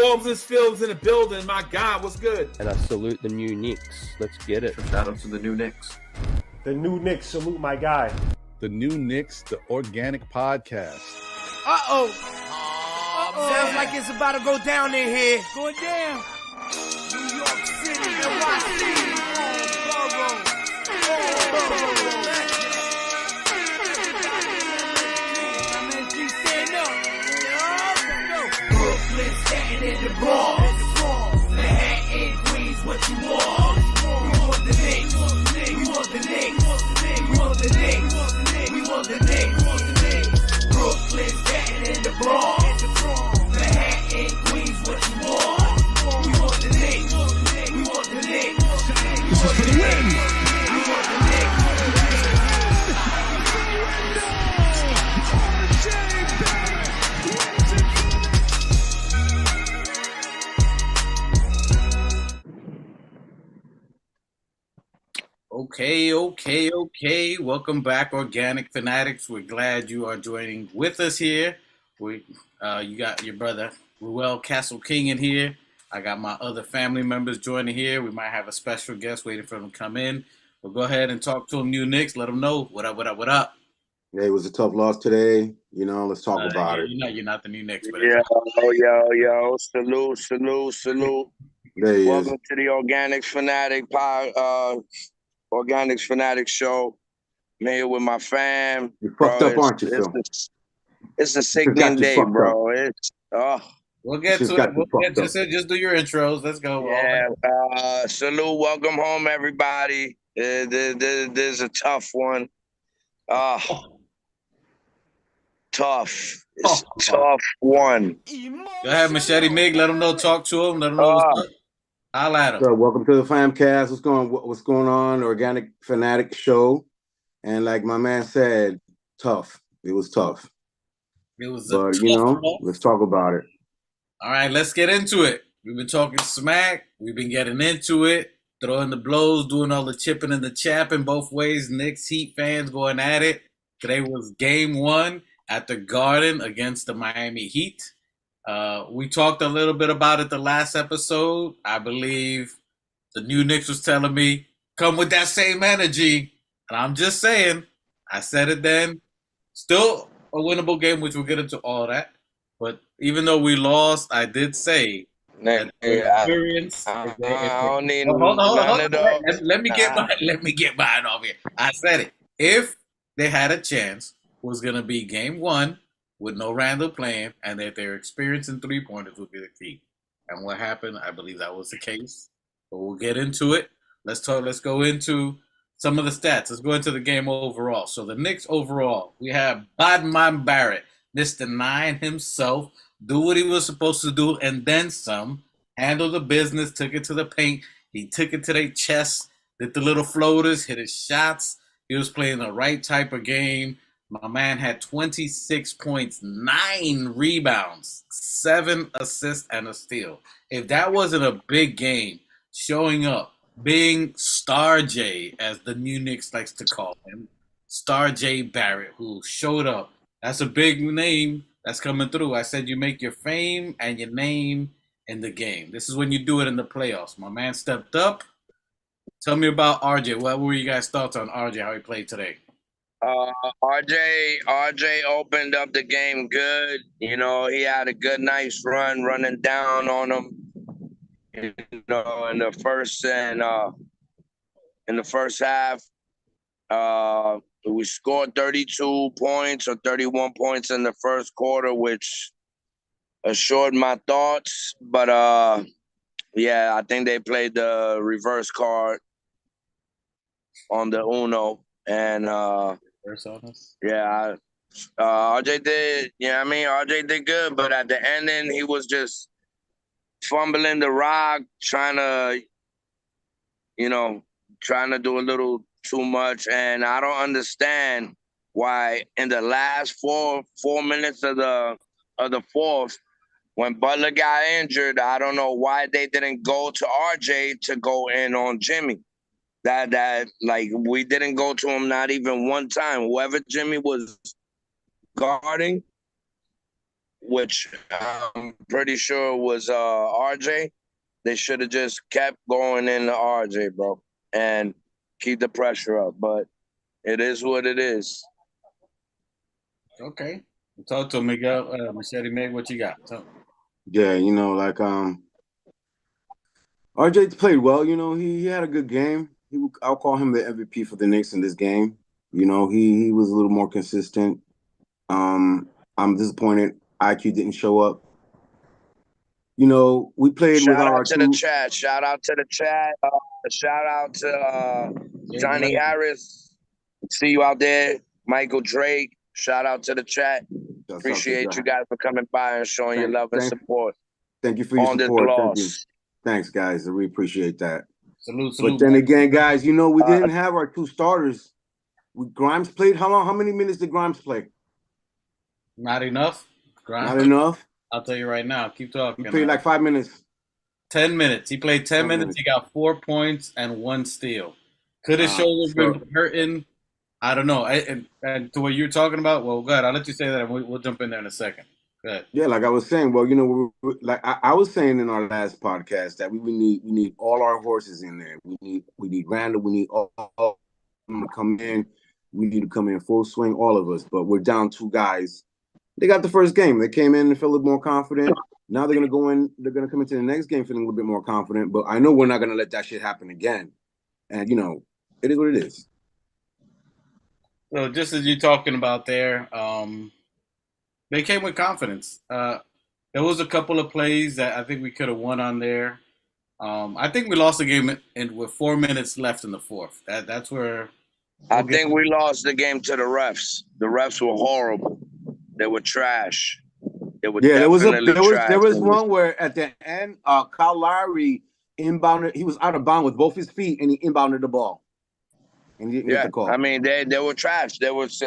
Formless Fields in the building. My God, what's good? And I salute the new Knicks. Let's get it. Shout out to the new Knicks. The new Knicks, salute my guy. The new Knicks, the organic podcast. Sounds like it's about to go down in here. Going down. New York City, NYC, Brooklyn, Staten in the Bronx. Manhattan, Queens, what you want? We want the Knicks. We want the Knicks. We want the Knicks. We want the Knicks. Brooklyn, Staten in the Bronx. Manhattan, Queens, what you want? We want the Knicks. We want the Knicks. This is for the win. We want the Knicks. Okay. Welcome back, Organic Fanatics. We're glad you are joining with us here. You got your brother, Ruel Castle King in here. I got my other family members joining here. We might have a special guest waiting for them to come in. We'll go ahead and talk to them, new Knicks. Let them know what up. Yeah, it was a tough loss today. Let's talk about it. You're not the new Knicks. But Yo. Salute. Welcome to the Organics Fanatic Show. I'm here with my fam. You fucked up, aren't you, Phil? It's a sickening day, bro. We'll get to it. Just do your intros. Let's go. Yeah. Salute. Welcome home, everybody. There's a tough one. Tough. It's a tough one. Go ahead, Machete Mig. Let them know. Talk to them. Let them know what's up. I'll at them. So welcome to the Famcast. What's going on? Organic Fanatic Show. And like my man said, tough. It was tough. Let's talk about it. All right, let's get into it. We've been talking smack. We've been getting into it, throwing the blows, doing all the chipping and the chapping both ways. Knicks, Heat fans going at it. Today was game 1 at the Garden against the Miami Heat. We talked a little bit about it the last episode. I believe the new Knicks was telling me, come with that same energy. And I'm just saying, I said it then. Still a winnable game, which we'll get into all that. But even though we lost, I did say that the experience. I don't need hold on. Let me get mine off here. I said it. If they had a chance, it was gonna be game 1 with no Randall playing, and that their experience in 3-pointers would be the key. And what happened? I believe that was the case. But we'll get into it. Let's go into some of the stats. Let's go into the game overall. So the Knicks overall, we have Badman Barrett, Mr. 9 himself, do what he was supposed to do and then some. Handle the business, took it to the paint. He took it to their chest, did the little floaters, hit his shots. He was playing the right type of game. My man had 26 points, 9 rebounds, 7 assists, and a steal. If that wasn't a big game, showing up, being Star J, as the new Knicks likes to call him, Star J Barrett, who showed up. That's a big name that's coming through. I said you make your fame and your name in the game. This is when you do it in the playoffs. My man stepped up. Tell me about RJ. What were you guys' thoughts on RJ, how he played today? RJ opened up the game good. He had a good, nice run running down on him. In the first half, we scored 32 points or 31 points in the first quarter, which assured my thoughts. But I think they played the reverse card on the Uno, and RJ did. RJ did good, but at the ending, he was just fumbling the rock, trying to do a little too much. And I don't understand why in the last four minutes of the fourth, when Butler got injured, I don't know why they didn't go to RJ to go in on Jimmy. That we didn't go to him not even one time. Whoever Jimmy was guarding, which I'm pretty sure was RJ. They should have just kept going into RJ, bro, and keep the pressure up. But it is what it is. Okay. Talk to Miguel, Machete Meg. What you got? Yeah, RJ played well. He had a good game. I'll call him the MVP for the Knicks in this game. He was a little more consistent. I'm disappointed IQ didn't show up. We played with our Shout out to the chat. Shout out to Johnny Harris. See you out there. Michael Drake. Shout out to the chat. Appreciate you guys for coming by and showing your love and support. Thank you for your support. Thank you. Thanks, guys. I really appreciate that. Salute. But then again, guys, we didn't have our two starters. Grimes played. How many minutes did Grimes play? Not enough. Not enough. I'll tell you right now. Keep talking. He played like 5 minutes. 10 minutes. He played 10 minutes. He got 4 points and 1 steal. Could his shoulders been hurting? I don't know. And to what you're talking about, well, good. I'll let you say that, and we'll jump in there in a second. Good. Yeah, like I was saying, well, like I was saying in our last podcast that we need all our horses in there. We need Randall. We need all of them to come in. We need to come in full swing, all of us. But we're down 2 guys. They got the first game. They came in and felt a little more confident. Now they're gonna go in. They're gonna come into the next game feeling a little bit more confident. But I know we're not gonna let that shit happen again. And it is what it is. So just as you're talking about there, they came with confidence. There was a couple of plays that I think we could have won on there. I think we lost the game with 4 minutes left in the fourth. That's where I think we lost the game to the refs. The refs were horrible. They were trash. They were there was one where at the end, Kyle Lowry inbounded. He was out of bounds with both his feet, and he inbounded the ball. And he didn't get the call. I mean, they were trash. There was,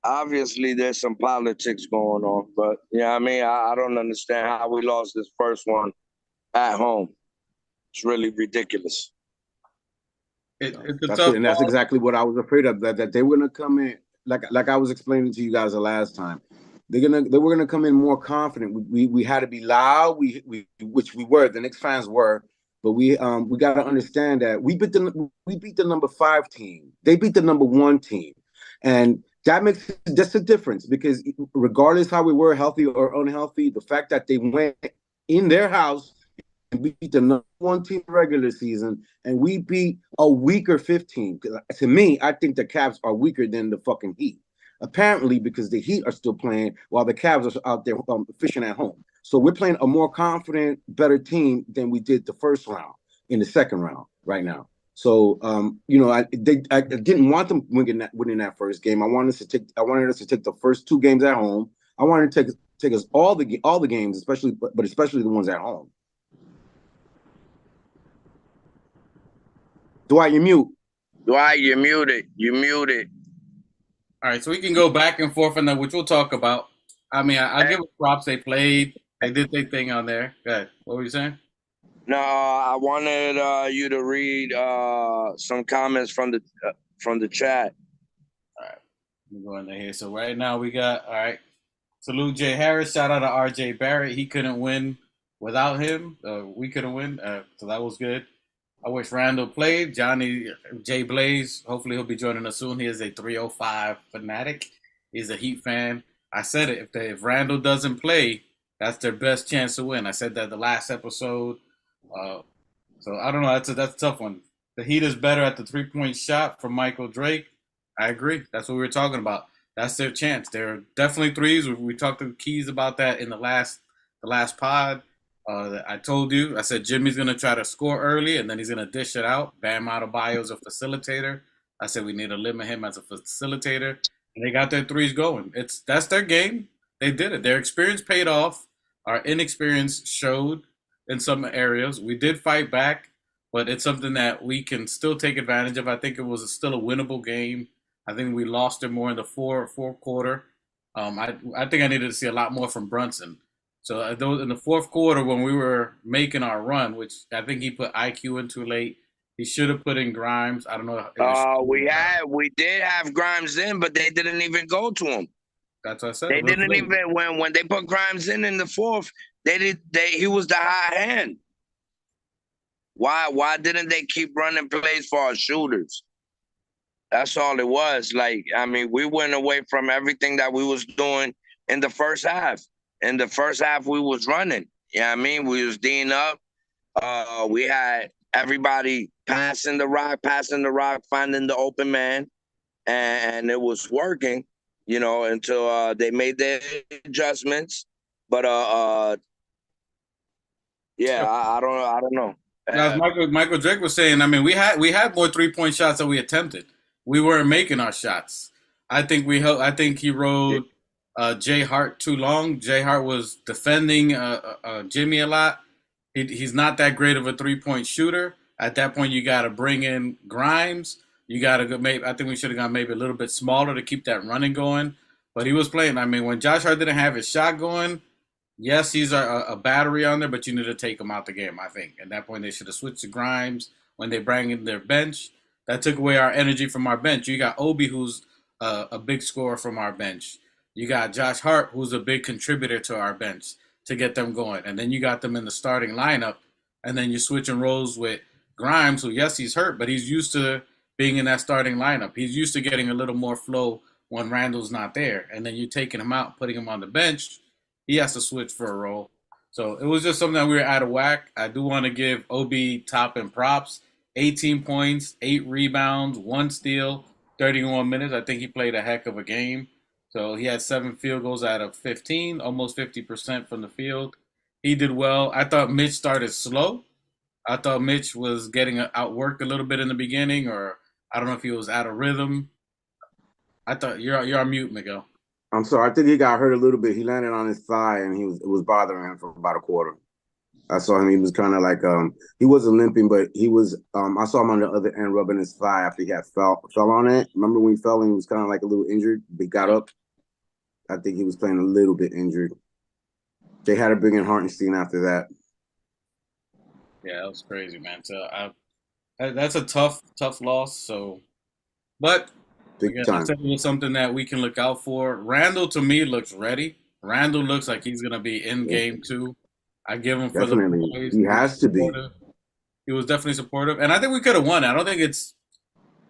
obviously there's some politics going on, but I don't understand how we lost this first one at home. It's really ridiculous. That's exactly what I was afraid of. That they were gonna come in like I was explaining to you guys the last time. They were gonna come in more confident. We had to be loud. Which we were. The Knicks fans were. But we got to understand that we beat the number 5 team. They beat the number 1 team, and that's the difference. Because regardless how we were, healthy or unhealthy, the fact that they went in their house and beat the number 1 team regular season, and we beat a weaker 15. To me, I think the Cavs are weaker than the fucking Heat. Apparently, because the Heat are still playing while the Cavs are out there fishing at home. So we're playing a more confident, better team than we did the first round in the second round right now. So, I didn't want them winning that first game. I wanted us to take the first 2 games at home. I wanted to take us all the games, especially the ones at home. Dwight, you mute. Dwight, you're muted. You muted. All right, so we can go back and forth on that, which we'll talk about. I mean, I give them props. They played. They did their thing on there. Go ahead. What were you saying? No, I wanted you to read some comments from the chat. All right, let me go in there here. So right now we got, all right, salute Jay Harris. Shout out to RJ Barrett. He couldn't win without him. We couldn't win, so that was good. I wish Randall played. Johnny J Blaze. Hopefully he'll be joining us soon. He is a 305 fanatic. He's a Heat fan. I said it. If Randall doesn't play, that's their best chance to win. I said that the last episode. So I don't know. That's a tough one. The Heat is better at the 3-point shot from Michael Drake. I agree. That's what we were talking about. That's their chance. They're definitely threes. We talked to Keys about that in the last pod. I told you. I said Jimmy's gonna try to score early and then he's gonna dish it out. Bam Adebayo's a facilitator. I said we need to limit him as a facilitator. And they got their threes going. That's their game. They did it. Their experience paid off. Our inexperience showed in some areas. We did fight back, but it's something that we can still take advantage of. I think it was still a winnable game. I think we lost it more in the fourth quarter. I think I needed to see a lot more from Brunson. So in the fourth quarter when we were making our run, which I think he put IQ in too late, he should have put in Grimes. I don't know. We did have Grimes in, but they didn't even go to him. That's what I said. They didn't even when they put Grimes in the fourth. He was the high hand. Why didn't they keep running plays for our shooters? That's all it was. Like, I mean, we went away from everything that we was doing in the first half. In the first half, we was running. Yeah, I mean, we was D'ing up. We had everybody passing the rock, finding the open man, and it was working, you know, until they made their adjustments. But yeah, I don't know. As Michael Drake was saying, I mean, we had more 3-point shots that we attempted. We weren't making our shots. I think he rode Jay Hart too long. Jay Hart was defending Jimmy a lot. He's not that great of a 3-point shooter. At that point, you got to bring in Grimes. You got to go. I think we should have gone maybe a little bit smaller to keep that running going. But he was playing. I mean, when Josh Hart didn't have his shot going, yes, he's a battery on there, but you need to take him out the game, I think. At that point, they should have switched to Grimes when they bring in their bench. That took away our energy from our bench. You got Obi, who's a big scorer from our bench. You got Josh Hart, who's a big contributor to our bench to get them going. And then you got them in the starting lineup, and then you're switching roles with Grimes, who, yes, he's hurt, but he's used to being in that starting lineup. He's used to getting a little more flow when Randall's not there. And then you're taking him out, putting him on the bench. He has to switch for a role. So it was just something that we were out of whack. I do want to give Obi top and props. 18 points, 8 rebounds, 1 steal, 31 minutes. I think he played a heck of a game. So he had 7 field goals out of 15, almost 50% from the field. He did well. I thought Mitch started slow. I thought Mitch was getting outworked a little bit in the beginning, or I don't know if he was out of rhythm. I thought you're on mute, Miguel. I'm sorry. I think he got hurt a little bit. He landed on his thigh, and it was bothering him for about a quarter. I saw him. He was kind of like he wasn't limping, but he was. I saw him on the other end rubbing his thigh after he had fell on it. Remember when he fell and he was kind of like a little injured, but he got up. I think he was playing a little bit injured. They had to bring in Hartenstein after that. Yeah, that was crazy, man. So that's a tough loss. So, but again, I said it was something that we can look out for. Randall, to me, looks ready. Randall looks like he's gonna be in game 2. I give him for the boys. He has to be. He was definitely supportive, and I think we could have won. I don't think it's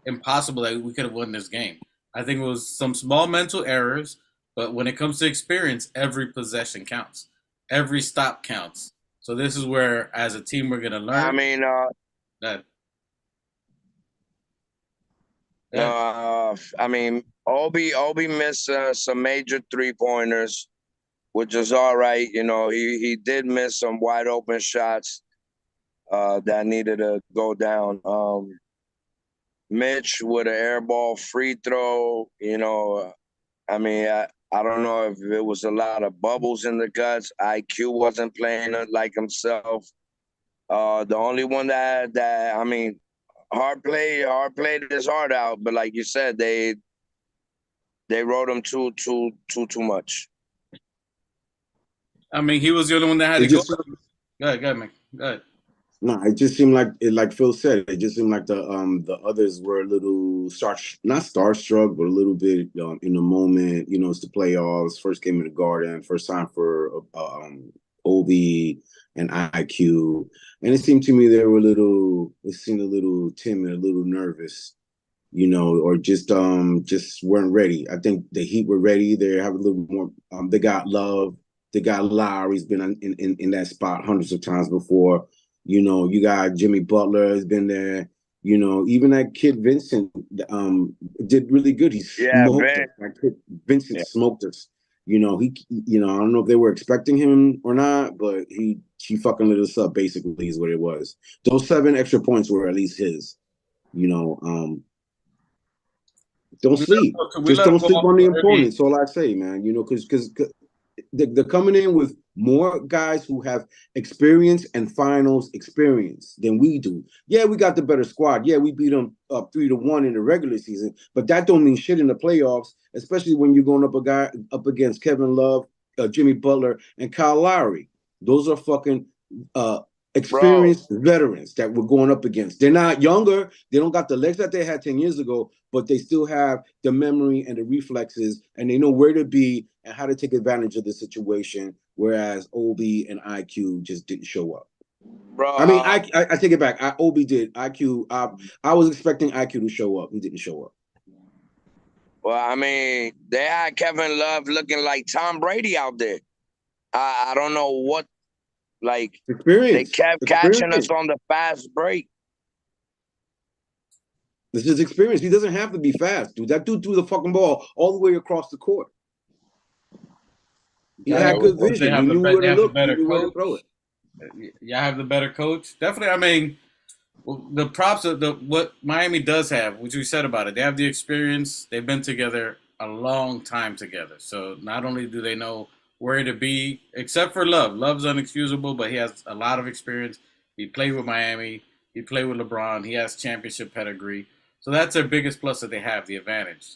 impossible that we could have won this game. I think it was some small mental errors, but when it comes to experience, every possession counts. Every stop counts. So this is where, as a team, we're gonna learn. I mean, Obi missed some major 3-pointers, which is all right. You know, he did miss some wide open shots that needed to go down. Mitch with an air ball free throw, you know, I mean, I don't know if it was a lot of bubbles in the guts. IQ wasn't playing like himself. The only one that I mean, hard played his heart out, but like you said, they rode him too much. I mean, he was the only one that had to go. Go ahead, man. Go ahead. No, it just seemed like Phil said, it just seemed like the others were a little not starstruck, but a little bit in the moment. You know, it's the playoffs, first game in the Garden, first time for Obi and IQ, and it seemed to me they were it seemed a little timid, a little nervous, you know, or just weren't ready. I think the Heat were ready. They have a little more. They got Love. They got Lowry. He's been in that spot hundreds of times before. You know, you got Jimmy Butler has been there. You know, even that kid Vincent did really good. He smoked us. That kid Vincent smoked us. You know, I don't know if they were expecting him or not, but he fucking lit us up. Basically, is what it was. Those 7 extra points were at least his. You know, don't sleep. Just don't sleep on the opponents. All I say, man. You know, because they're coming in with more guys who have experience and finals experience than we do. Yeah, we got the better squad. Yeah, we beat them up 3-1 in the regular season, but that don't mean shit in the playoffs, especially when you're going up against Kevin Love, Jimmy Butler, and Kyle Lowry. Those are fucking experienced veterans that we're going up against. They're not younger. They don't got the legs that they had 10 years ago, but they still have the memory and the reflexes, and they know where to be and how to take advantage of the situation, whereas OB and IQ just didn't show up. Bro, I mean, I take it back. OB did. IQ, I was expecting IQ to show up. He didn't show up. well, I mean, they had Kevin Love looking like Tom Brady out there. I don't know what, like, Experience. they kept catching us on the fast break. This is experience. He doesn't have to be fast, dude. That dude threw the fucking ball all the way across the court. He had good vision. He knew where to look. He knew where to throw it. Y'all have the better coach. Definitely, I mean, the props of what Miami does have, which we said about it, they have the experience. They've been together a long time together. So not only do they know where to be, except for Love. Love's unexcusable, but he has a lot of experience. He played with Miami. He played with LeBron. He has championship pedigree. So that's their biggest plus that they have, the advantage.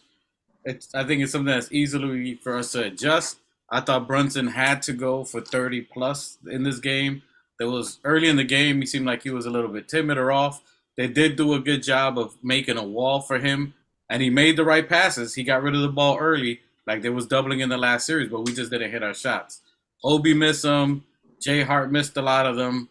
I think it's something that's easily for us to adjust. I thought Brunson had to go for 30 plus in this game. There was early in the game, he seemed like he was a little bit timid or off. They did do a good job of making a wall for him, and he made the right passes. He got rid of the ball early, like they was doubling in the last series, but we just didn't hit our shots. Obi missed them. Jay Hart missed a lot of them.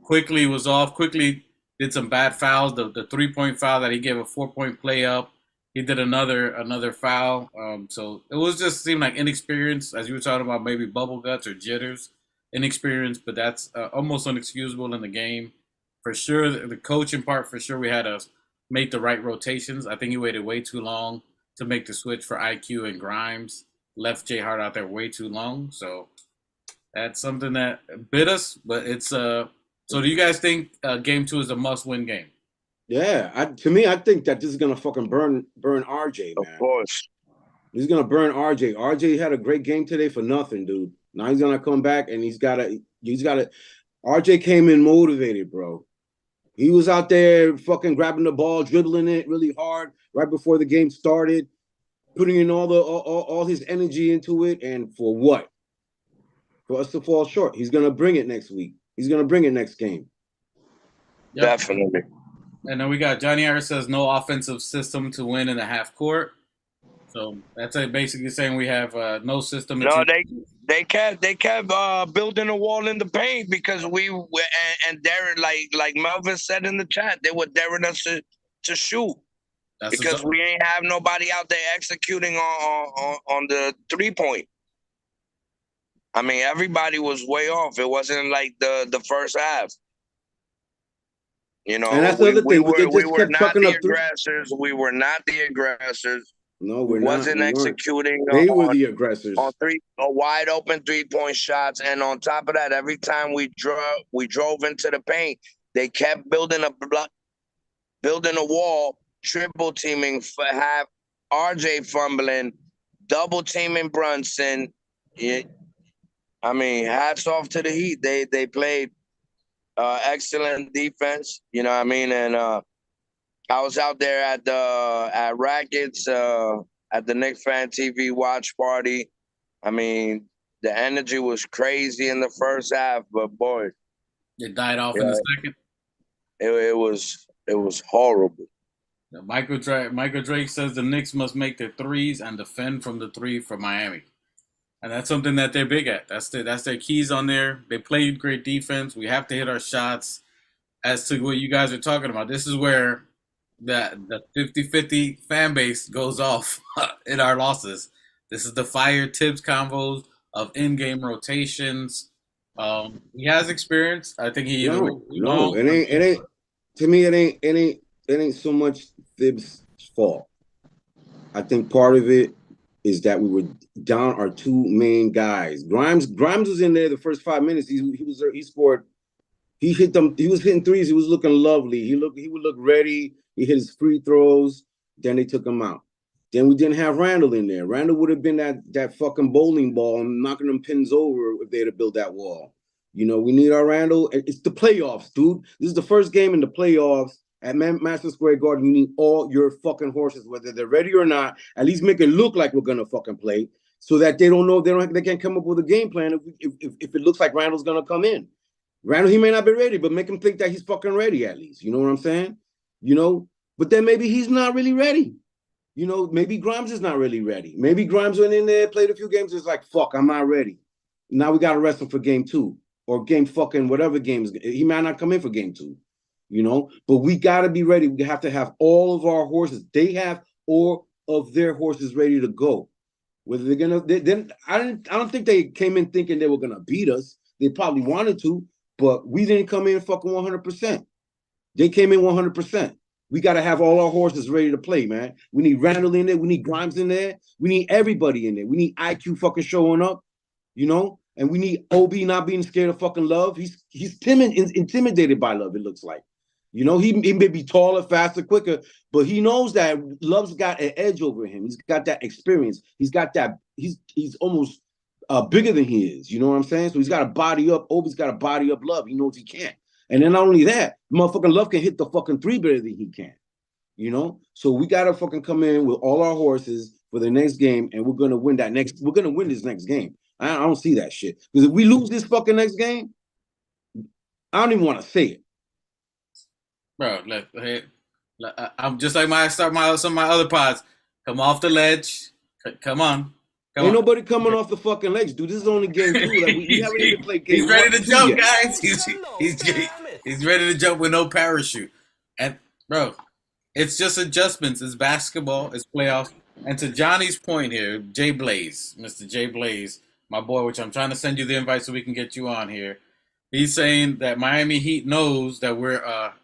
Quickly was off. Quickly did some bad fouls. The 3-point foul that he gave a 4-point play up. He did another foul. So it was just seemed like inexperience, as you were talking about, maybe bubble guts or jitters. Inexperience, but that's almost unexcusable in the game. For sure, the coaching part, for sure, we had to make the right rotations. I think he waited way too long to make the switch for IQ and Grimes. Left Jay Hart out there way too long. So that's something that bit us, but it's so do you guys think game 2 is a must-win game? Yeah, to me, I think that this is gonna fucking burn RJ, man. Of course. He's gonna burn RJ. RJ had a great game today for nothing, dude. Now he's gonna come back and he's gotta. RJ came in motivated, bro. He was out there fucking grabbing the ball, dribbling it really hard right before the game started, putting in all his energy into it, and for what? For us to fall short. He's gonna bring it next week. He's gonna bring it next game. Yep. Definitely. And then we got Johnny Harris says no offensive system to win in the half court. So that's basically saying we have no system. No, they kept building a wall in the paint because we and Darren, like Melvin said in the chat, they were daring us to shoot because we ain't have nobody out there executing on the 3-point. I mean, everybody was way off. It wasn't like the first half. You know, and that's the other thing. We were not the aggressors. We were not the aggressors. No, we wasn't executing. They were the aggressors on wide open 3-point shots, and on top of that, every time we drove into the paint, they kept building a wall, triple teaming, have RJ fumbling, double teaming Brunson. I mean, hats off to the Heat. They played excellent defense. You know what I mean? And I was out there at Rackets at the Knicks Fan TV watch party. I mean, the energy was crazy in the first half, but boy, it died off in the second. It was horrible. Michael Drake says the Knicks must make their threes and defend from the 3 for Miami. And that's something that they're big at. That's their keys on there. They played great defense. We have to hit our shots. As to what you guys are talking about, this is where the 50-50 fan base goes off in our losses. This is the fire tips combos of in-game rotations. He has experience. I think he no, it ain't. To me, it ain't so much Thibs' fault. I think part of it is that we were down our 2 main guys. Grimes was in there the first 5 minutes. He scored. He hit them. He was hitting threes. He was looking lovely. He would look ready. He hit his free throws. Then they took him out. Then we didn't have Randall in there. Randall would have been that fucking bowling ball and knocking them pins over if they'd have built that wall. You know, we need our Randall. It's the playoffs, dude. This is the first game in the playoffs at Madison Square Garden. You need all your fucking horses, whether they're ready or not. At least make it look like we're gonna fucking play, so that they can't come up with a game plan if it looks like Randall's gonna come in. Randall, he may not be ready, but make him think that he's fucking ready at least. You know what I'm saying? You know, but then maybe he's not really ready. You know, maybe Grimes is not really ready. Maybe Grimes went in there, played a few games, is like, fuck, I'm not ready. Now we got to rest him for game 2 or game fucking whatever games. He might not come in for game 2, you know, but we got to be ready. We have to have all of our horses. They have all of their horses ready to go. Whether they're going to, I don't think they came in thinking they were going to beat us. They probably wanted to, but we didn't come in fucking 100%. They came in 100%. We got to have all our horses ready to play, man. We need Randall in there. We need Grimes in there. We need everybody in there. We need IQ fucking showing up, you know? And we need OB not being scared of fucking Love. He's intimidated by Love, it looks like. You know, he may be taller, faster, quicker, but he knows that Love's got an edge over him. He's got that experience. He's got that, he's almost bigger than he is. You know what I'm saying? So he's got to body up. Obi's got to body up Love. He knows he can't. And then not only that, motherfucking Love can hit the fucking 3 better than he can. You know? So we gotta fucking come in with all our horses for the next game, and we're gonna win this next game. I don't see that shit. Because if we lose this fucking next game, I don't even want to say it. Bro, look, I'm just like some of my other pods. Come off the ledge. Come on. Ain't nobody coming off the fucking legs, dude. This is only game 2. Like we haven't even played game 1. He's ready to jump, guys. He's ready to jump with no parachute. And bro, it's just adjustments. It's basketball. It's playoffs. And to Johnny's point here, Mr. Jay Blaze, my boy, which I'm trying to send you the invite so we can get you on here. He's saying that Miami Heat knows that we're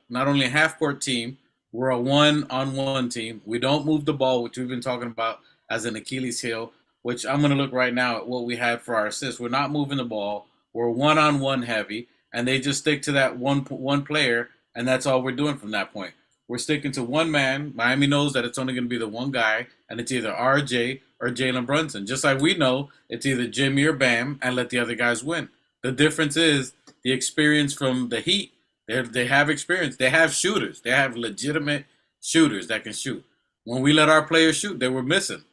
not only a half-court team, we're a one-on-one team. We don't move the ball, which we've been talking about as an Achilles heel, which I'm going to look right now at what we had for our assists. We're not moving the ball. We're one-on-one heavy, and they just stick to that one player, and that's all we're doing from that point. We're sticking to one man. Miami knows that it's only going to be the one guy, and it's either RJ or Jalen Brunson. Just like we know it's either Jimmy or Bam, and let the other guys win. The difference is the experience from the Heat. They have experience. They have shooters. They have legitimate shooters that can shoot. When we let our players shoot, they were missing.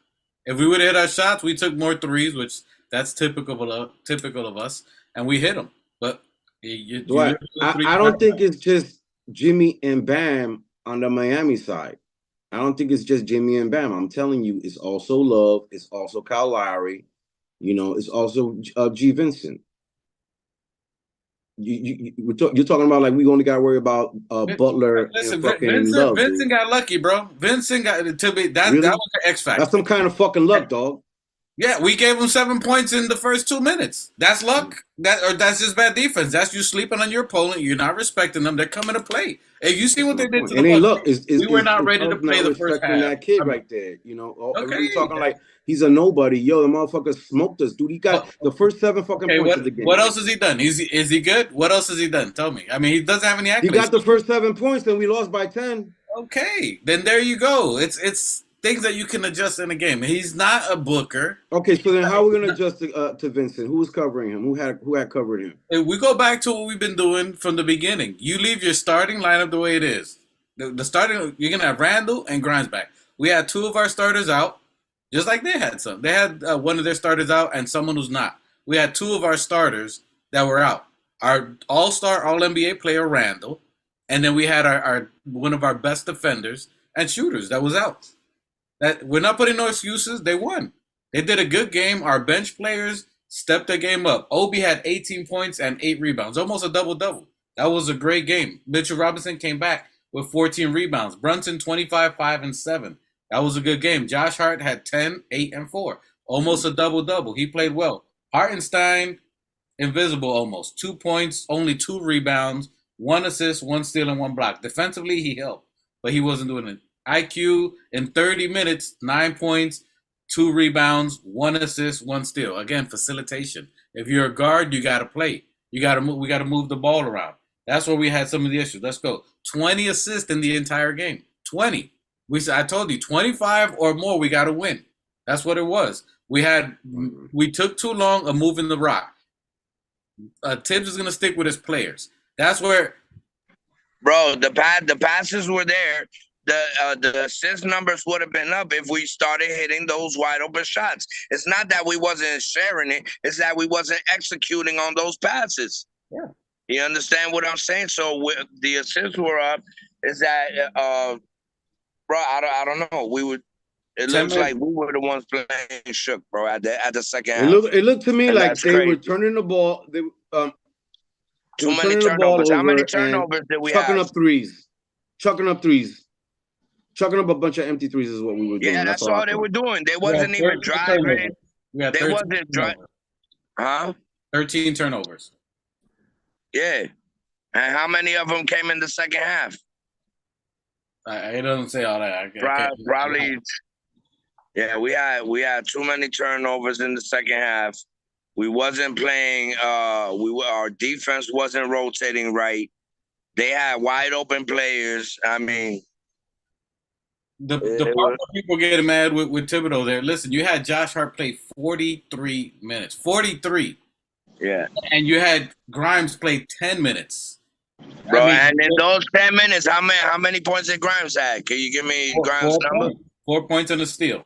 If we would have hit our shots, we took more threes, which that's typical of us, and we hit them. But I don't think it's just Jimmy and Bam on the Miami side. I don't think it's just Jimmy and Bam. I'm telling you, it's also Love. It's also Kyle Lowry. You know, it's also G. Vincent. You're talking about like we only got to worry about Butler. Listen, and fucking Love, Vincent got lucky, bro. Vincent got to be that was the X factor. That's some kind of luck, dog. Yeah, we gave him 7 points in the first 2 minutes. That's luck. That's just bad defense. That's you sleeping on your opponent. You're not respecting them. They're coming to play. Hey, you see what they did to the Bucks? We were not ready to play the first half. That kid right there, you know. Everybody talking like he's a nobody. Yo, the motherfucker smoked us, dude. He got the first 7 fucking points of the game. What else has he done? Is he good? What else has he done? Tell me. I mean, he doesn't have any accolades. He got the first 7 points, then we lost by 10. Okay, then there you go. It's things that you can adjust in a game. He's not a booker. Okay, so then how are we going to adjust to Vincent? Who was covering him? Who had covered him? If we go back to what we've been doing from the beginning. You leave your starting lineup the way it is. The starting, you're going to have Randall and Grimes back. We had 2 of our starters out, just like they had some. They had one of their starters out and someone who's not. We had 2 of our starters that were out. Our all-star, all-NBA player, Randall, and then we had our one of our best defenders and shooters that was out. That we're not putting no excuses. They won. They did a good game. Our bench players stepped their game up. Obi had 18 points and 8 rebounds, almost a double-double. That was a great game. Mitchell Robinson came back with 14 rebounds. Brunson, 25, 5, and 7. That was a good game. Josh Hart had 10, 8, and 4. Almost a double-double. He played well. Hartenstein, invisible almost. 2 points, only 2 rebounds, 1 assist, 1 steal, and 1 block. Defensively, he helped, but he wasn't doing it. IQ in 30 minutes, 9 points, 2 rebounds, 1 assist, 1 steal. Again, facilitation. If you're a guard, you got to play. We got to move the ball around. That's where we had some of the issues. Let's go. 20 assists in the entire game. 20. I told you, 25 or more, we got to win. That's what it was. We took too long of moving the rock. Tibbs is going to stick with his players. That's where. Bro, the passes were there. The assist numbers would have been up if we started hitting those wide open shots. It's not that we wasn't sharing it. It's that we wasn't executing on those passes. Yeah. You understand what I'm saying? So the assists were up. Is that, bro? I don't know. It 10 looks like minutes. we were the ones playing shook, bro. At the second half. It looked to me And like that's they were crazy. turning the ball. They Too were many turning the ball turnovers. How many over and turnovers did we chucking have? up threes, chucking up a bunch of empty threes is what we were doing. Yeah, that's all they were doing. They wasn't even driving. We had They 13 wasn't driving. turnovers. Huh? 13 turnovers. Yeah. And how many of them came in the second half? It doesn't say all that. Probably. Yeah, we had too many turnovers in the second half. We wasn't playing. Our defense wasn't rotating right. They had wide open players. I mean, the part where people get mad with Thibodeau there. Listen, you had Josh Hart play 43 minutes. 43. Yeah. And you had Grimes play 10 minutes. Bro, and in those 10 minutes, how many points did Grimes had? Can you give me Grimes' number? 4 points and a steal.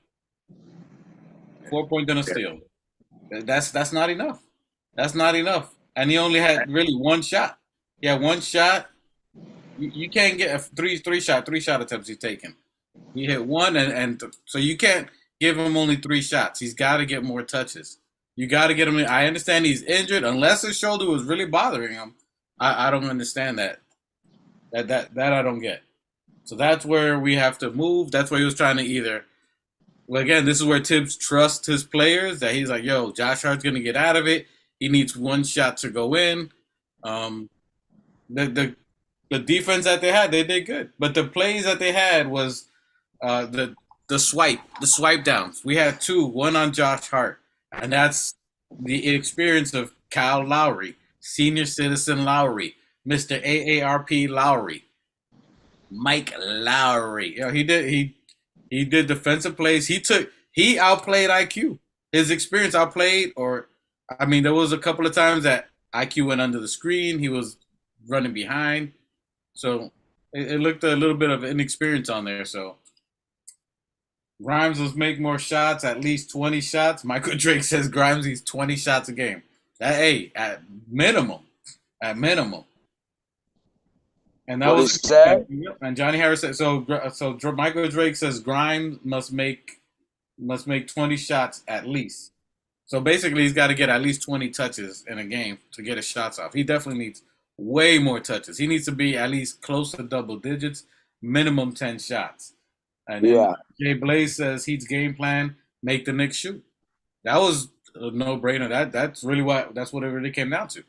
4 points and a steal. That's not enough. That's not enough. And he only had really one shot. Yeah, one shot. You can't get a three shot attempts he's taken. He hit one, and so you can't give him only 3 shots. He's got to get more touches. You got to get him. I understand he's injured, unless his shoulder was really bothering him. I don't understand that. That I don't get. So that's where we have to move. That's where he was trying to either. Well, again, this is where Tibbs trusts his players. That he's like, yo, Josh Hart's gonna get out of it. He needs one shot to go in. The defense that they had, they did good. But the plays that they had was the swipe downs. We had 2, one on Josh Hart, and that's the experience of Kyle Lowry, senior citizen Lowry, Mr. AARP Lowry, Mike Lowry. You know, he did defensive plays. He outplayed IQ. His experience outplayed, there was a couple of times that IQ went under the screen. He was running behind. So it looked a little bit of inexperience on there. So Grimes was making more shots, at least 20 shots. Michael Drake says Grimes needs 20 shots a game. At minimum. And that was said. And Johnny Harris said so. Michael Drake says Grimes must make 20 shots at least. So basically, he's got to get at least 20 touches in a game to get his shots off. He definitely needs way more touches. He needs to be at least close to double digits, minimum 10 shots. And then Jay Blaze says Heat's game plan: make the Knicks shoot. That was a no-brainer. That's what it really came down to.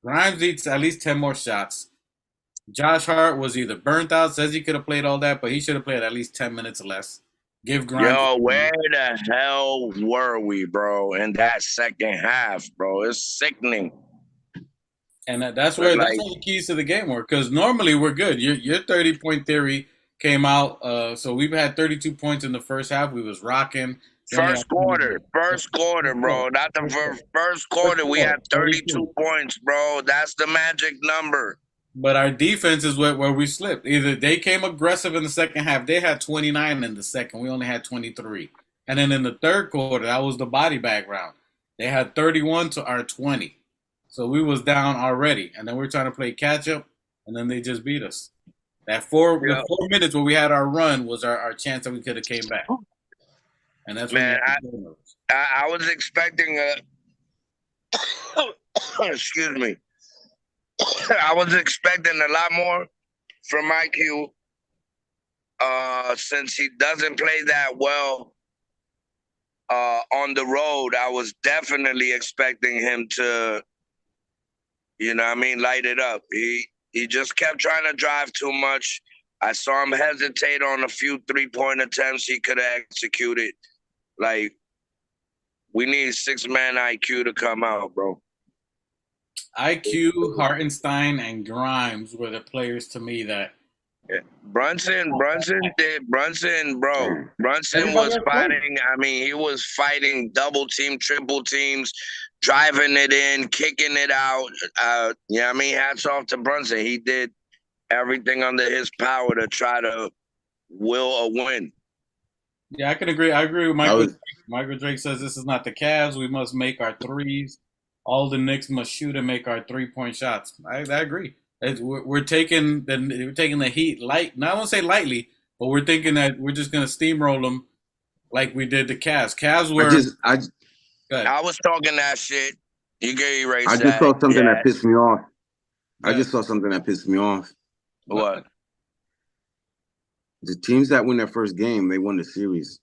Grimes needs at least 10 more shots. Josh Hart was either burnt out, says he could have played all that, but he should have played at least 10 minutes or less. Give Grimes. Yo, where the hell were we, bro, in that second half, bro? It's sickening. And that's where the keys to the game were, because normally we're good. Your 30-point theory came out. So we've had 32 points in the first half. We was rocking. First quarter, bro. Not the first quarter. We had 32 points, bro. That's the magic number. But our defense is where we slipped. Either they came aggressive in the second half. They had 29 in the second. We only had 23. And then in the third quarter, that was the body bag round. They had 31 to our 20. So we was down already. And then we were trying to play catch up, and then they just beat us. The 4 minutes where we had our run was our chance that we could have came back. And that's I was expecting excuse me. I was expecting a lot more from IQ since he doesn't play that well on the road. I was definitely expecting him to, light it up. He just kept trying to drive too much. I saw him hesitate on a few 3-point attempts he could have executed. Like, we need 6-man IQ to come out, bro. IQ, Hartenstein, and Grimes were the players to me that. Brunson was fighting. I mean, he was fighting double team, triple teams, driving it in, kicking it out. Hats off to Brunson. He did everything under his power to try to will a win. Yeah, I can agree. I agree with Michael. Michael Drake says this is not the Cavs. We must make our threes. all the Knicks must shoot and make our 3-point shots. I agree. We're taking the Heat light. Not I won't say lightly, but we're thinking that we're just gonna steamroll them like we did the Cavs. Cavs were. I was talking that shit. You get erased. I just saw something that pissed me off. Yeah. I just saw something that pissed me off. What? The teams that win their first game, they won the series.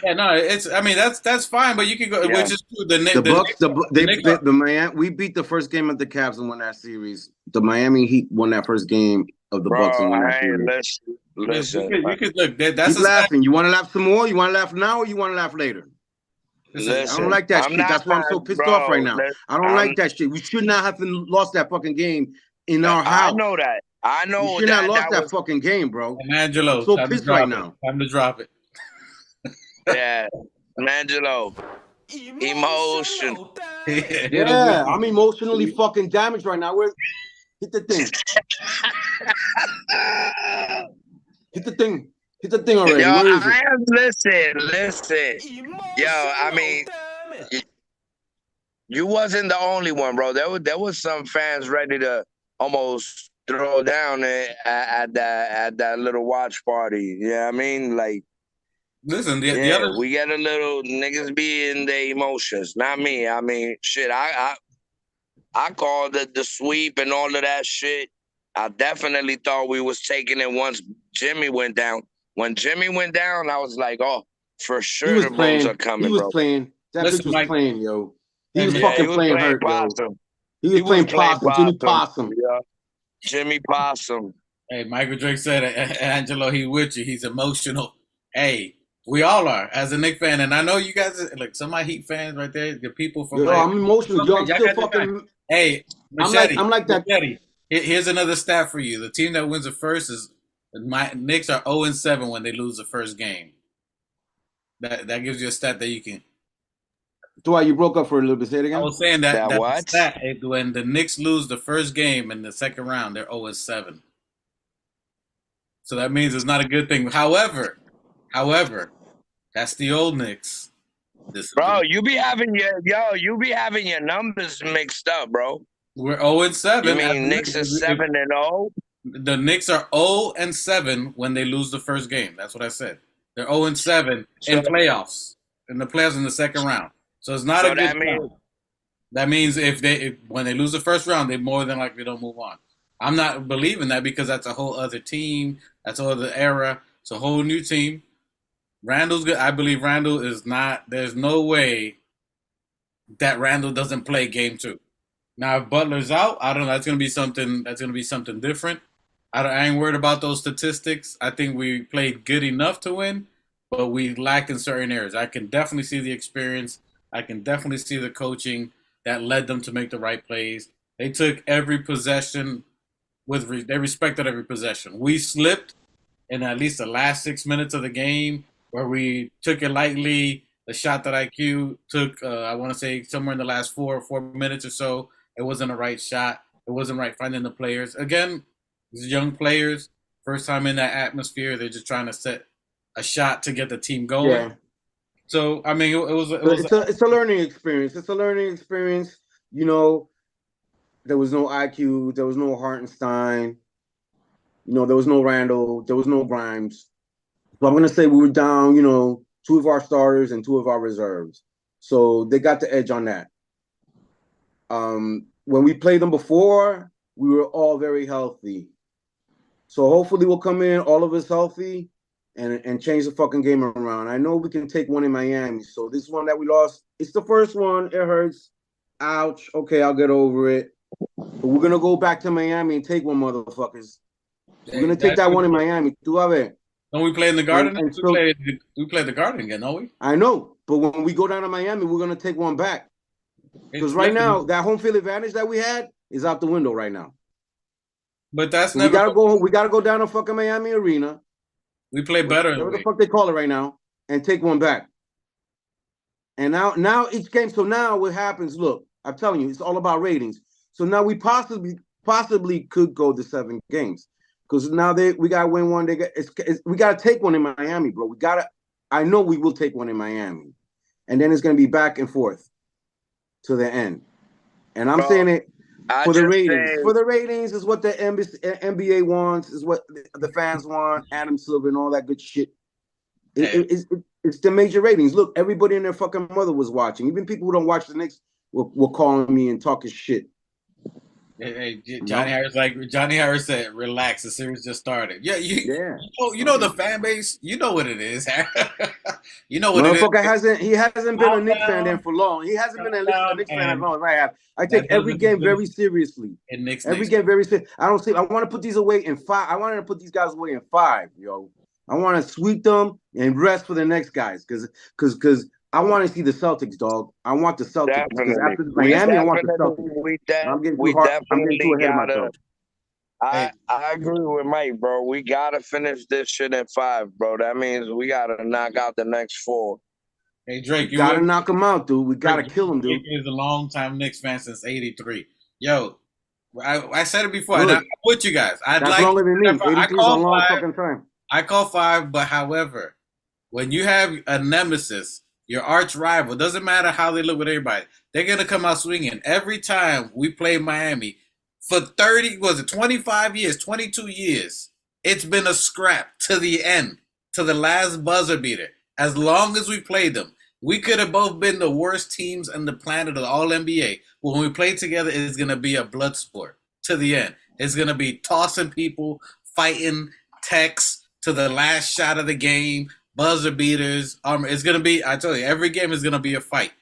Yeah, no, it's. I mean, that's fine, but you can go. Yeah. Which is true. The Bucks, Knicks the Miami. We beat the first game of the Cavs and won that series. The Miami Heat won that first game of the Bucks and won that series. Listen. You could look. That's Keep laughing. You want to laugh some more? You want to laugh now, or you want to laugh later? Listen, I don't like that shit. That's why I'm so pissed off right now. I don't like that shit. We should not have lost that fucking game in our house. I know that. I know we should not have lost that fucking game, bro. And Angelo, I'm so pissed right now. Time to drop it. Yeah, Angelo. Emotional. Yeah, I'm emotionally fucking damaged right now. Hit the thing. Hit the thing. Hit the thing already. Yo, Where is it? Listen. Yo, I mean, you wasn't the only one, bro. There was some fans ready to almost throw down at that little watch party. Yeah, I mean, like. Listen, the other we get a little niggas be in their emotions. Not me. I mean, shit. I called the sweep and all of that shit. I definitely thought we was taking it once Jimmy went down. When Jimmy went down, I was like, oh, for sure the Bulls are coming, bro. He was playing. That bitch was playing, yo. He was fucking playing hurt, possum. Yo. He was playing possum. Jimmy Possum. Yeah. Jimmy Possum. Hey, Michael Drake said, Angelo, he with you. He's emotional. Hey. We all are, as a Knicks fan, and I know you guys, like some of my Heat fans right there, the people from. Yo, I'm emotional. Yo, I'm still fucking. Hey, Machete, I'm like that. Machete, here's another stat for you. The team that wins the first is my Knicks are 0-7 when they lose the first game. That gives you a stat that you can. Dwight, you broke up for a little bit. Say it again. I was saying that what? Stat, when the Knicks lose the first game in the second round, they're 0-7. So that means it's not a good thing. However, that's the old Knicks. Bro, you be having your numbers mixed up, bro. We're 0-7. You mean Knicks is 7-0? The Knicks are 0-7 when they lose the first game. That's what I said. They're 0-7 in playoffs. In the playoffs in the second round. So it's not a good thing. That means when they lose the first round, they more than likely don't move on. I'm not believing that because that's a whole other team. That's a whole other era. It's a whole new team. Randall's good. I believe Randall is not. There's no way that Randall doesn't play game 2. Now, if Butler's out, I don't know. That's gonna be something. That's gonna be something different. I ain't worried about those statistics. I think we played good enough to win, but we lack in certain areas. I can definitely see the experience. I can definitely see the coaching that led them to make the right plays. They took every possession they respected every possession. We slipped in at least the last 6 minutes of the game, where we took it lightly. The shot that IQ took, I want to say somewhere in the last 4 minutes or so, it wasn't a right shot. It wasn't right finding the players. Again, these young players, first time in that atmosphere, they're just trying to set a shot to get the team going. Yeah. So, I mean, it's a learning experience. It's a learning experience. You know, there was no IQ. There was no Hartenstein. You know, there was no Randall. There was no Grimes. So I'm going to say we were down, 2 of our starters and 2 of our reserves. So they got the edge on that. When we played them before, we were all very healthy. So hopefully we'll come in, all of us healthy, and change the fucking game around. I know we can take one in Miami. So this one that we lost, it's the first one. It hurts. Ouch. Okay, I'll get over it. But we're going to go back to Miami and take one, motherfuckers. We're going to take that one in Miami. Tú a ver. Don't we play in the Garden? We play the Garden again, don't we? I know. But when we go down to Miami, we're going to take one back. Because right now, that home field advantage that we had is out the window right now. But that's so never. We gotta go down to fucking Miami Arena. We play better. Whatever the fuck they call it right now, and take one back. And now each game. So now what happens? Look, I'm telling you, it's all about ratings. So now we possibly could go to 7 games because now we gotta win one. We gotta take one in Miami, bro. I know we will take one in Miami, and then it's gonna be back and forth. to the end. And I'm Bro, saying it I for the just ratings. say- For the ratings is what the NBA wants, is what the fans want, Adam Silver and all that good shit. It's the major ratings. Look, everybody and their fucking mother was watching. Even people who don't watch the Knicks were calling me and talking shit. Hey, Johnny Harris said, "Relax, the series just started." Yeah, Yeah. you know the fan base. You know what it is. You know what it is. Motherfucker hasn't been a Calm Knicks fan down. then for long. He hasn't been a Calm Knicks fan down, as long as I have. I That take every doesn't game exist very seriously. in Knicks. Every game very serious. I don't see. I want to put these away in 5. I wanted to put these guys away in 5, yo. I want to sweep them and rest for the next guys, because I want to see the Celtics, dog. I want the Celtics because Definitely. after Miami, I want the Celtics. We I'm getting we too hard. I'm getting too definitely ahead of gotta. myself. I agree with Mike, bro. We gotta finish this shit in 5, bro. That means we gotta knock out the next 4. Hey Drake, You gotta knock them out, dude. We gotta kill them, dude. Drake is a long-time Knicks fan since '83. Yo, I said it before. Good. And I'm with you guys. That's longer than me. 83 is a long fucking time. I call 5, but however, when you have a nemesis, your arch rival, doesn't matter how they look with everybody, they're gonna come out swinging. Every time we play Miami for 25 years, 22 years, it's been a scrap to the end, to the last buzzer beater. As long as we played them, we could have both been the worst teams on the planet of the All NBA. When we play together, it's gonna be a blood sport to the end. It's gonna be tossing people, fighting, texts to the last shot of the game, buzzer beaters. It's gonna be. I tell you, every game is gonna be a fight.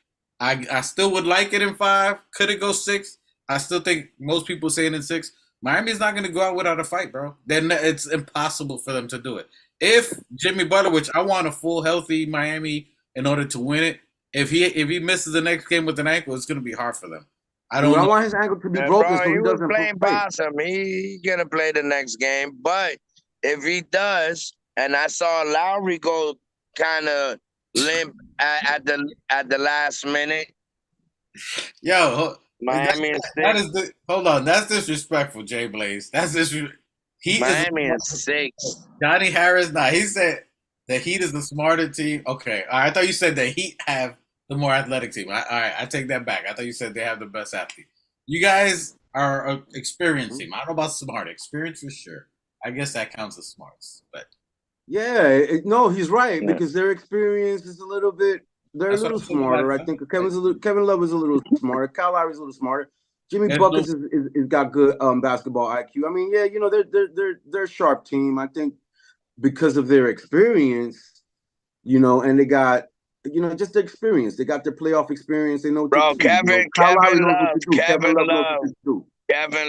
I still would like it in 5. Could it go 6? I still think most people saying in 6. Miami's not gonna go out without a fight, bro. Then it's impossible for them to do it. If Jimmy Butler, which I want a full healthy Miami in order to win it, if he misses the next game with an ankle, it's gonna be hard for them. I want his ankle to be broken, so he doesn't play. Possum. He gonna play the next game, but if he does, and I saw Lowry go kind of limp at the last minute. Yo, Miami hold on. That's disrespectful, Jay Blaze. That's disrespectful. Miami is 6. Johnny Harris, he said the Heat is the smarter team. Okay, I thought you said the Heat have the more athletic team. All right, I take that back. I thought you said they have the best athlete. You guys are an experienced team. I don't know about smart. Experience for sure. I guess that counts as smarts, but yeah, no, he's right because their experience is a little bit. They're a little smarter. I think Kevin Love is a little smarter. Kyle Lowry's a little smarter. Jimmy Buckets is got good basketball IQ. I mean, yeah, they're a sharp team. I think because of their experience, and they got just their experience. They got their playoff experience. They know. Bro, Kevin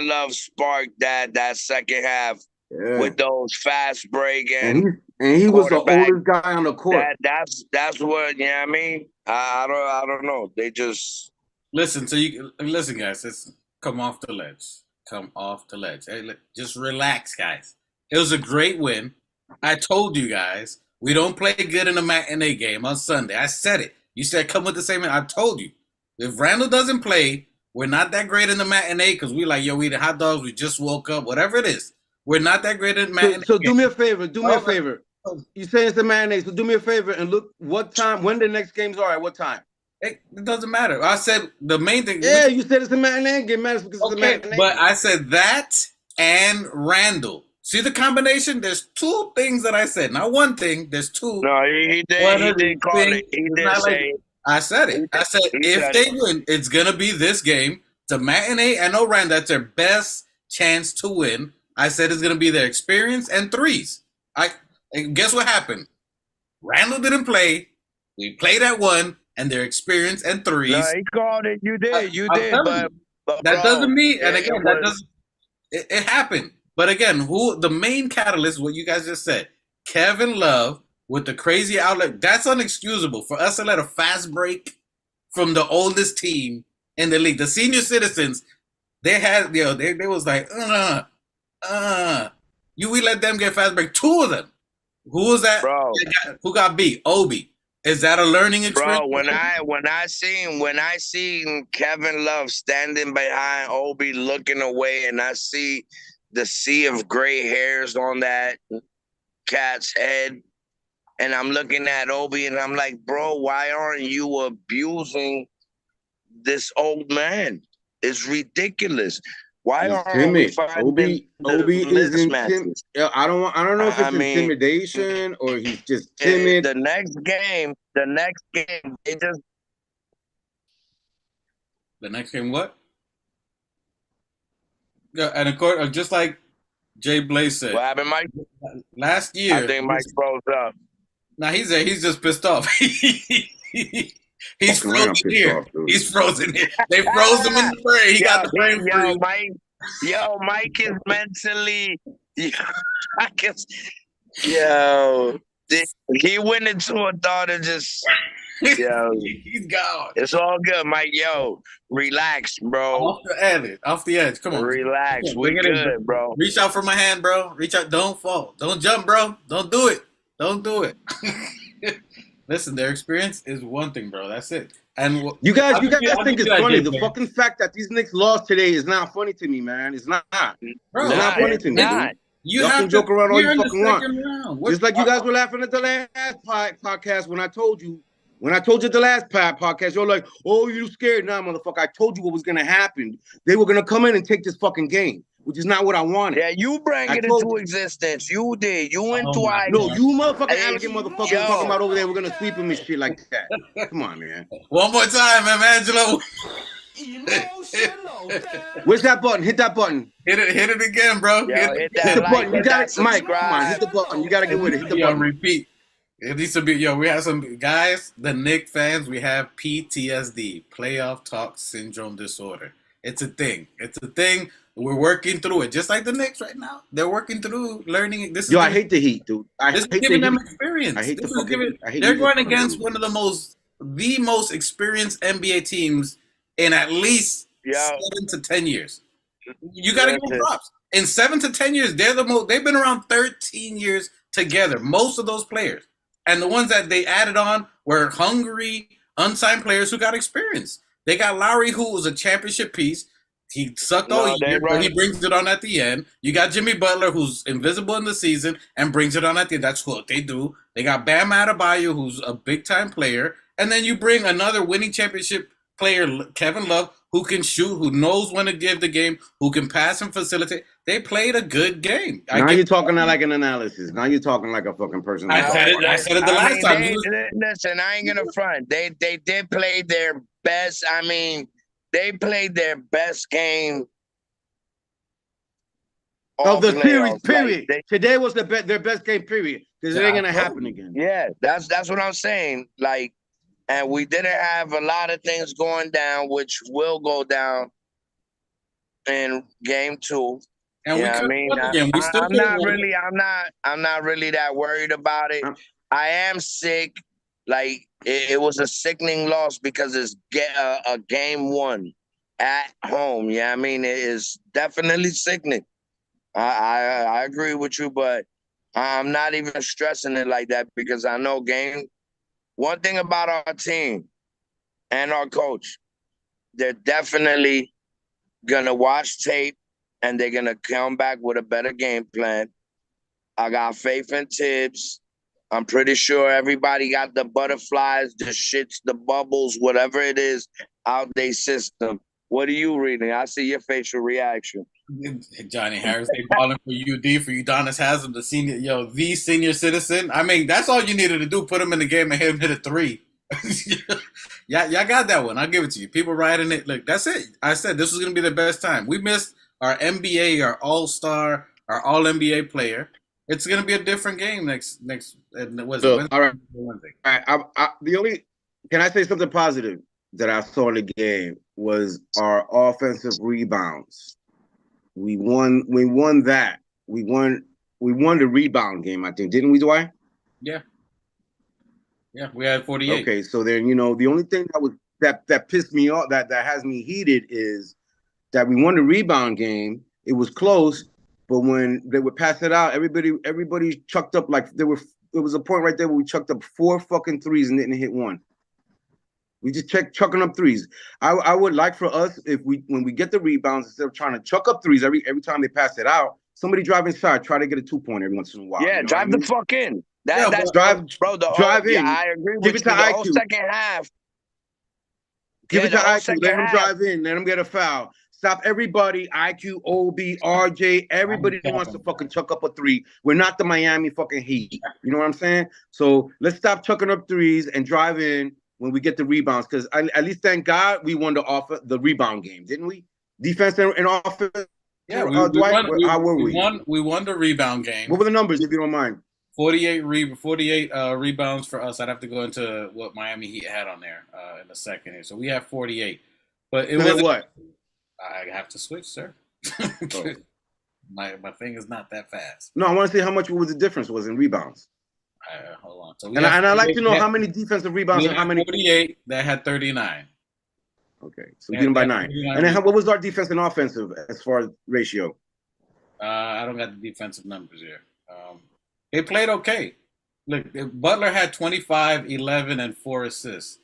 Love sparked that second half with those fast break and he was the oldest guy on the court. That's what I mean. I don't know. They just listen. So listen, guys. Let's come off the ledge. Come off the ledge. Hey, just relax, guys. It was a great win. I told you guys we don't play good in a matinee game on Sunday. I said it. You said come with the same. I told you if Randall doesn't play, we're not that great in the matinee because we like we eating hot dogs. We just woke up. Whatever it is, we're not that great in matinee. So do me a favor. You say it's the matinee, so do me a favor and look what time, when the next games are at what time. It doesn't matter. I said the main thing. Yeah, you said it's a matinee game, because it's a matinee. But I said that and Randall. See the combination? There's 2 things that I said. Not one thing. There's 2. No, he did call it. He did say it. I said it. I said if they win, it's gonna be this game. The matinee and Randall, that's their best chance to win. I said it's gonna be their experience and threes. And guess what happened? Randall didn't play. We played at 1 and their experience and threes. No, he called it. You did. But that doesn't mean. And again, that doesn't. It happened. But again, the main catalyst? What you guys just said, Kevin Love with the crazy outlet. That's unexcusable for us to let a fast break from the oldest team in the league. The senior citizens, they had they was like we let them get fast break. 2 of them. Who was that? Bro. Who got beat? Obi. Is that a learning experience? Bro, when I seen Kevin Love standing behind Obi looking away, and I see the sea of gray hairs on that cat's head, and I'm looking at Obi and I'm like, bro, why aren't you abusing this old man. It's ridiculous. Why He's are we timid. finding Obi is mismatches? I don't know if it's I mean, intimidation or he's just timid. the next game, they just The next game, what? Yeah, and of course, just like Jay Blaze said, what happened, Mike? last year. I think Mike froze up. Nah, he's just pissed off. He's frozen here. He's frozen here. They froze him in the brain. He got the brain freeze. Mike is mentally. He went into a thought and just. Yo, he's gone. It's all good, Mike. Yo, relax, bro. Off the edge. Come on. Relax. We're good, bro. Reach out for my hand, bro. Reach out. Don't fall. Don't jump, bro. Don't do it. Don't do it. Listen, their experience is one thing, bro. That's it. And you guys think it's funny. The fucking fact that these Knicks lost today is not funny to me, man. It's not. Bro, it's not funny to me. Dude. Y'all can joke around all you fucking want. Just like you guys were laughing at the last podcast when I told you. When I told you the last podcast, you're like, "Oh, you scared?" Nah, motherfucker. I told you what was gonna happen. They were gonna come in and take this fucking game, which is not what I wanted. Yeah, you bring it into existence. You did. You went twice. No, you motherfucking arrogant motherfucker talking about over there. We're gonna sweep him and shit like that. Come on, man. One more time, man, Angelo. Where's that button? Hit that button. Hit it again, bro. Hit the button. You got it, Mike. Come on, hit the button. You gotta get with it. Hit the button. Repeat. It needs to be, we have some guys, the Knicks fans, we have PTSD, playoff talk syndrome disorder. It's a thing. We're working through it. Just like the Knicks right now. They're working through learning. I hate the Heat, dude. This is giving them experience. They're going against one of the most experienced NBA teams in at least 7 to 10 years. You got to give them props. In 7 to 10 years, they've been around 13 years together, most of those players. And the ones that they added on were hungry, unsigned players who got experience. They got Lowry, who was a championship piece. He sucked all year, but he brings it on at the end. You got Jimmy Butler, who's invisible in the season and brings it on at the end. That's what they do. They got Bam Adebayo, who's a big-time player. And then you bring another winning championship player, Kevin Love, who can shoot, who knows when to give the game, who can pass and facilitate. They played a good game. Now you're talking like an analysis. Now you're talking like a fucking person. I said it the last time. Listen, I ain't gonna front. They did play their best. I mean, they played their best game of the series. Period. Today was their best game. Period. Because it ain't gonna happen again. Yeah, that's what I'm saying. Like, and we didn't have a lot of things going down, which will go down in game 2. And I'm not really that worried about it. I am sick. Like it was a sickening loss because it's a game 1 at home. Yeah, I mean it is definitely sickening. I agree with you, but I'm not even stressing it like that because I know one thing about our team and our coach, they're definitely gonna watch tape. And they're going to come back with a better game plan. I got faith in Tibbs. I'm pretty sure everybody got the butterflies, the shits, the bubbles, whatever it is, out their system. What are you reading? I see your facial reaction. Johnny Harris, they balling for UD, for Udonis Haslem, the senior citizen. I mean, that's all you needed to do, put him in the game and hit him hit a 3. Y'all got that one. I'll give it to you. People riding it. Look, that's it. I said this was going to be the best time. We missed our NBA, our All-Star, our All-NBA player. It's going to be a different game next. Wednesday. All right. Can I say something positive that I saw in the game was our offensive rebounds. We won that. We won the rebound game, I think. Didn't we, Dwight? Yeah. Yeah, we had 48. Okay, so then, the only thing that pissed me off, that has me heated is that we won the rebound game. It was close, but when they would pass it out, everybody chucked up there was a point right there where we chucked up 4 fucking threes and didn't hit one. We just chucking up threes. I would like for us when we get the rebounds, instead of trying to chuck up threes every time they pass it out, somebody drive inside, try to get a 2-pointer every once in a while. Yeah, drive the fuck in. That's drive bro. Drive in. Yeah, I agree Give with it to you. The IQ. whole second half. Give Yeah, it to the whole IQ. second Let him half. drive in. Let him get a foul. Stop everybody. IQ, OB, RJ. Everybody wants to fucking chuck up a three. We're not the Miami fucking Heat. You know what I'm saying? So let's stop chucking up threes and drive in when we get the rebounds. Because at least thank God we won the rebound game, didn't we? Defense and offense. Yeah, Dwight, how were we? We won the rebound game. What were the numbers, if you don't mind? 48 rebounds for us. I'd have to go into what Miami Heat had on there in a second here. So we have 48. But it was what? I have to switch, sir. Oh. My thing is not that fast. No, I want to see how much was the difference was in rebounds. Hold on. So I'd like to know how many defensive rebounds and how many. 48. That had 39. Okay, so we beat them by 9. And then what was our defense and offensive as far as ratio? I don't got the defensive numbers here. They played okay. Look, Butler had 25, 11, and 4 assists.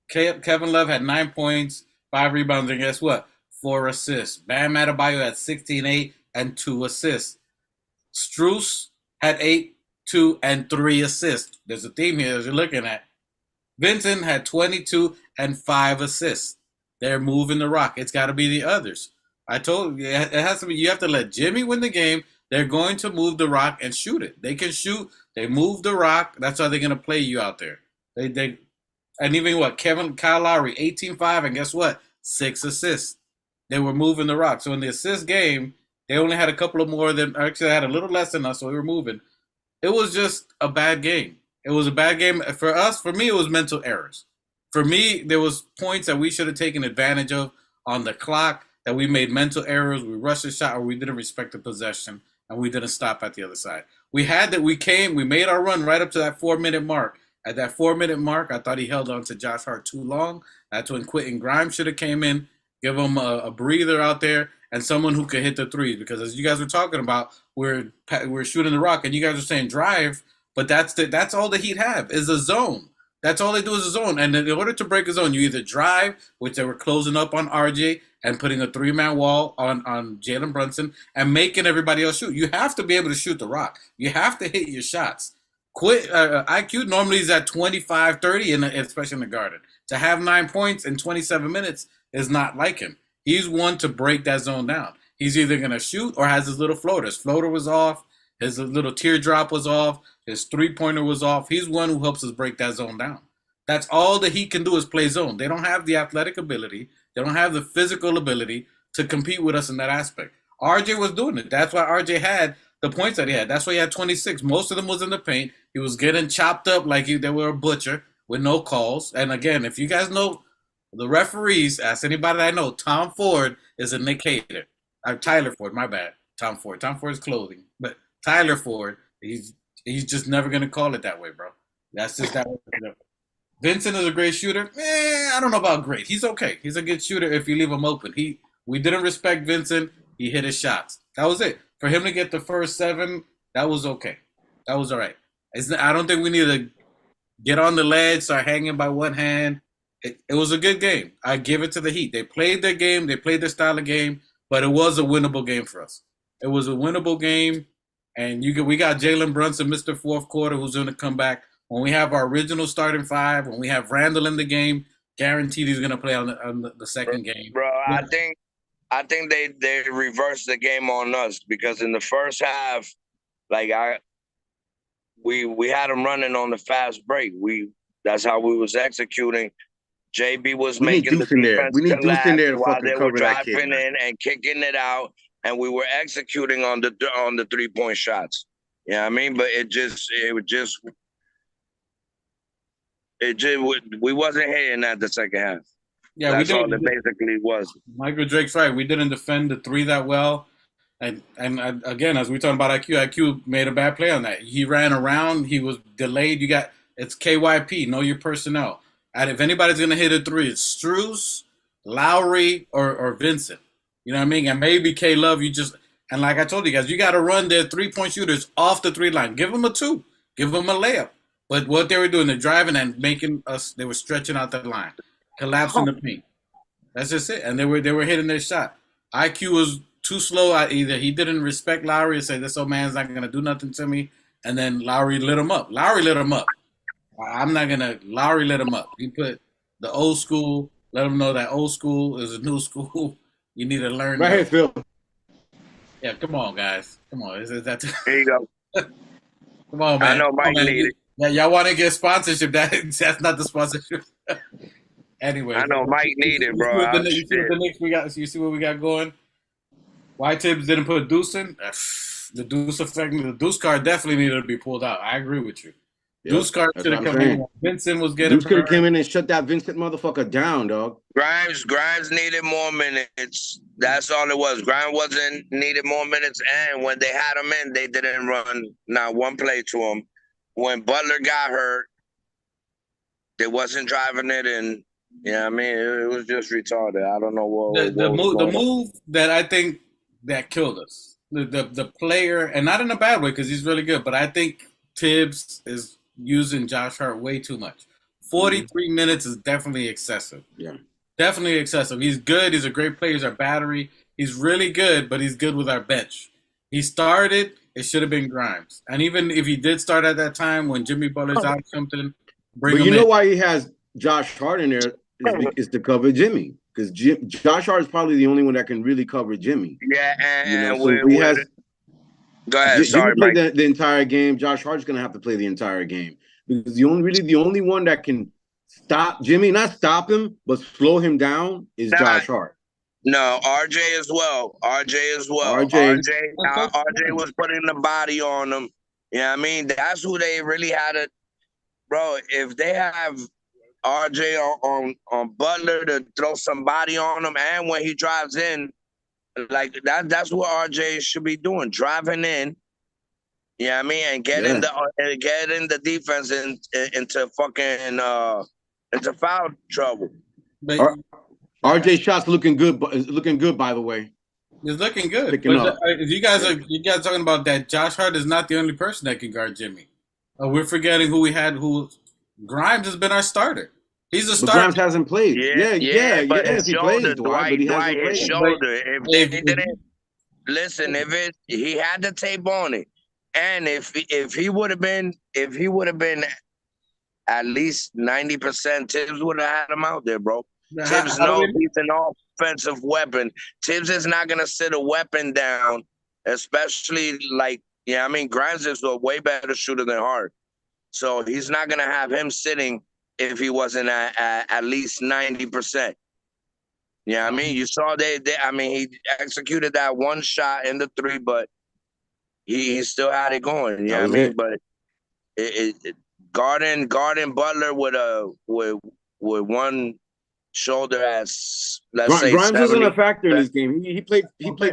Kevin Love had 9 points, 5 rebounds, and guess what? 4 assists. Bam Adebayo had 16, 8, and 2 assists. Strus had 8, 2, and 3 assists. There's a theme here as you're looking at. Vincent had 22 and 5 assists. They're moving the rock. It's got to be the others. I told you, it has to be. You have to let Jimmy win the game. They're going to move the rock and shoot it. They can shoot. They move the rock. That's how they're going to play you out there. And even Kyle Lowry, 18-5, and guess what? 6 assists. They were moving the rock. So in the assist game, they only had a couple of more than, actually, they had a little less than us, so we were moving. It was just a bad game. It was a bad game. For us, for me, it was mental errors. For me, there was points that we should have taken advantage of on the clock, that we made mental errors, we rushed a shot, or we didn't respect the possession, and we didn't stop at the other side. We made our run right up to that 4-minute mark. At that 4-minute mark, I thought he held on to Josh Hart too long. That's when Quentin Grimes should have came in, give him a breather out there, and someone who could hit the threes. Because as you guys were talking about, we're shooting the rock, and you guys are saying drive, but that's all the Heat have is a zone. That's all they do is a zone. And in order to break a zone, you either drive, which they were closing up on RJ and putting a 3-man wall on Jalen Brunson and making everybody else shoot. You have to be able to shoot the rock. You have to hit your shots. IQ normally is at 25, 30, especially in the Garden. To have 9 points in 27 minutes is not like him. He's one to break that zone down. He's either going to shoot or has his little floater. His floater was off. His little teardrop was off. His three-pointer was off. He's one who helps us break that zone down. That's all that he can do is play zone. They don't have the athletic ability. They don't have the physical ability to compete with us in that aspect. RJ was doing it. That's why RJ had the points that he had. That's why he had 26. Most of them was in the paint. He was getting chopped up like they were a butcher with no calls. And again, if you guys know the referees, ask anybody that I know, Tom Ford is a Nick hater. Tyler Ford, my bad. Tom Ford. Tom Ford's clothing. But Tyler Ford, he's just never going to call it that way, bro. That's just that way. Vincent is a great shooter. I don't know about great. He's okay. He's a good shooter if you leave him open. We didn't respect Vincent. He hit his shots. That was it. For him to get the first 7, that was okay. That was all right. I don't think we need to get on the ledge, start hanging by one hand. It was a good game. I give it to the Heat. They played their game. They played their style of game, but it was a winnable game for us. It was a winnable game, and we got Jalen Brunson, Mr. Fourth Quarter, who's going to come back. When we have our original starting 5, when we have Randall in the game, guaranteed he's going to play on the second game. Bro, I think they reversed the game on us because in the first half, we had them running on the fast break. That's how we was executing. JB was making the defense We need Deuce in there to while fucking they were cover that kid. driving in and kicking it out, and we were executing on the 3-point shots. You know what I mean? But we wasn't hitting at the second half. Yeah, that's all it basically was. Michael Drake's right. We didn't defend the 3 that well. And again, as we talking about IQ made a bad play on that. He ran around. He was delayed. It's KYP. Know your personnel. And if anybody's going to hit a 3, it's Strus, Lowry, or Vincent. You know what I mean? And maybe K-Love, and like I told you guys, you got to run their 3-point shooters off the 3 line. Give them a 2. Give them a layup. But what they were doing, they're driving and they were stretching out the line, collapsing the paint. That's just it. And they were hitting their shot. IQ was too slow. Either he didn't respect Lowry and say, this old man's not going to do nothing to me. And then Lowry lit him up. Lowry lit him up. He put the old school, Let them know that old school is a new school. You need to learn. Right here, Phil. Yeah, come on, guys. Come on. Is that? There you go. Come on, man. I know Mike needed. Yeah, y'all want to get sponsorship? That's not the sponsorship. Anyway, I know Mike needed, bro. You see what the Knicks we got? You see what we got going? Why Tibbs didn't put Deuce in? The Deuce effect. The Deuce card definitely needed to be pulled out. I agree with you. Yep, Deuce card should have come in. Vincent was getting. Deuce could have come in and shut that Vincent motherfucker down, dog. Grimes needed more minutes. That's all it was. Grimes needed more minutes, and when they had him in, they didn't run not one play to him. When Butler got hurt, they wasn't driving it in. Yeah, I mean, it was just retarded. I don't know what the move that I think that killed us. The player, and not in a bad way because he's really good, but I think Tibbs is using Josh Hart way too much. 43 minutes is definitely excessive. Yeah. Definitely excessive. He's good. He's a great player. He's our battery. He's really good, but he's good with our bench. He started, it should have been Grimes. And even if he did start at that time when Jimmy Butler's out something, bring him in. But you know why he has Josh Hart in there is to cover Jimmy. Because Josh Hart is probably the only one that can really cover Jimmy. Yeah, and so he has. Go ahead. Sorry, Jimmy played the entire game. Josh Hart's going to have to play the entire game because the only one that can stop Jimmy, not stop him, but slow him down is Josh Hart. No, RJ as well. RJ was putting the body on him. Yeah, I mean that's who they really had to. Bro, if they have RJ on Butler to throw some body on him, and when he drives in. Like that's what RJ should be doing, driving in. Yeah, I mean, and getting the defense into fucking into foul trouble. But RJ shots looking good, by the way. He's looking good. Picking up. You guys talking about that? Josh Hart is not the only person that can guard Jimmy. We're forgetting who we had. Grimes has been our starter. He's a starter. But Grimes hasn't played. Yeah. If he plays, Dwight, but he hasn't played. His shoulder. If he didn't listen, he had the tape on it, and if he would have been at least 90%, Tibbs would have had him out there, bro. Tibbs knows he's an offensive weapon. Tibbs is not gonna sit a weapon down, especially I mean, Grimes is a way better shooter than Hart, so he's not gonna have him sitting. If he wasn't at least 90%. Yeah, I mean, you saw he executed that one shot in the three, but he still had it going. Yeah, I mean, but guarding Butler with one shoulder as let's say Grimes 70. wasn't a factor in this game. He played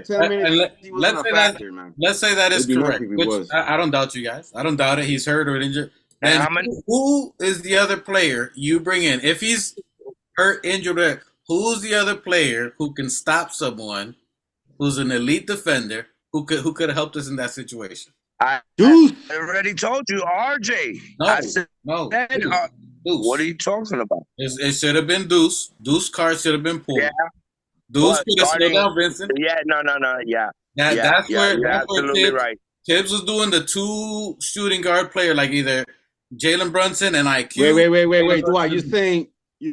10 minutes. He wasn't a factor, man. Let's say that is correct. Which I don't doubt you guys. I don't doubt it. He's hurt or injured. And who is the other player you bring in? If he's hurt, injured, who's the other player who can stop someone who's an elite defender who could have helped us in that situation? I already told you, RJ. No. Deuce. What are you talking about? It should have been Deuce. Deuce card should have been pulled. Yeah. Deuce could have slowed down Vincent. Yeah, no. Yeah. That's where you're absolutely right. Tibbs was doing the two shooting guard player, like either Jalen Brunson and IQ. Wait, Dwight, you're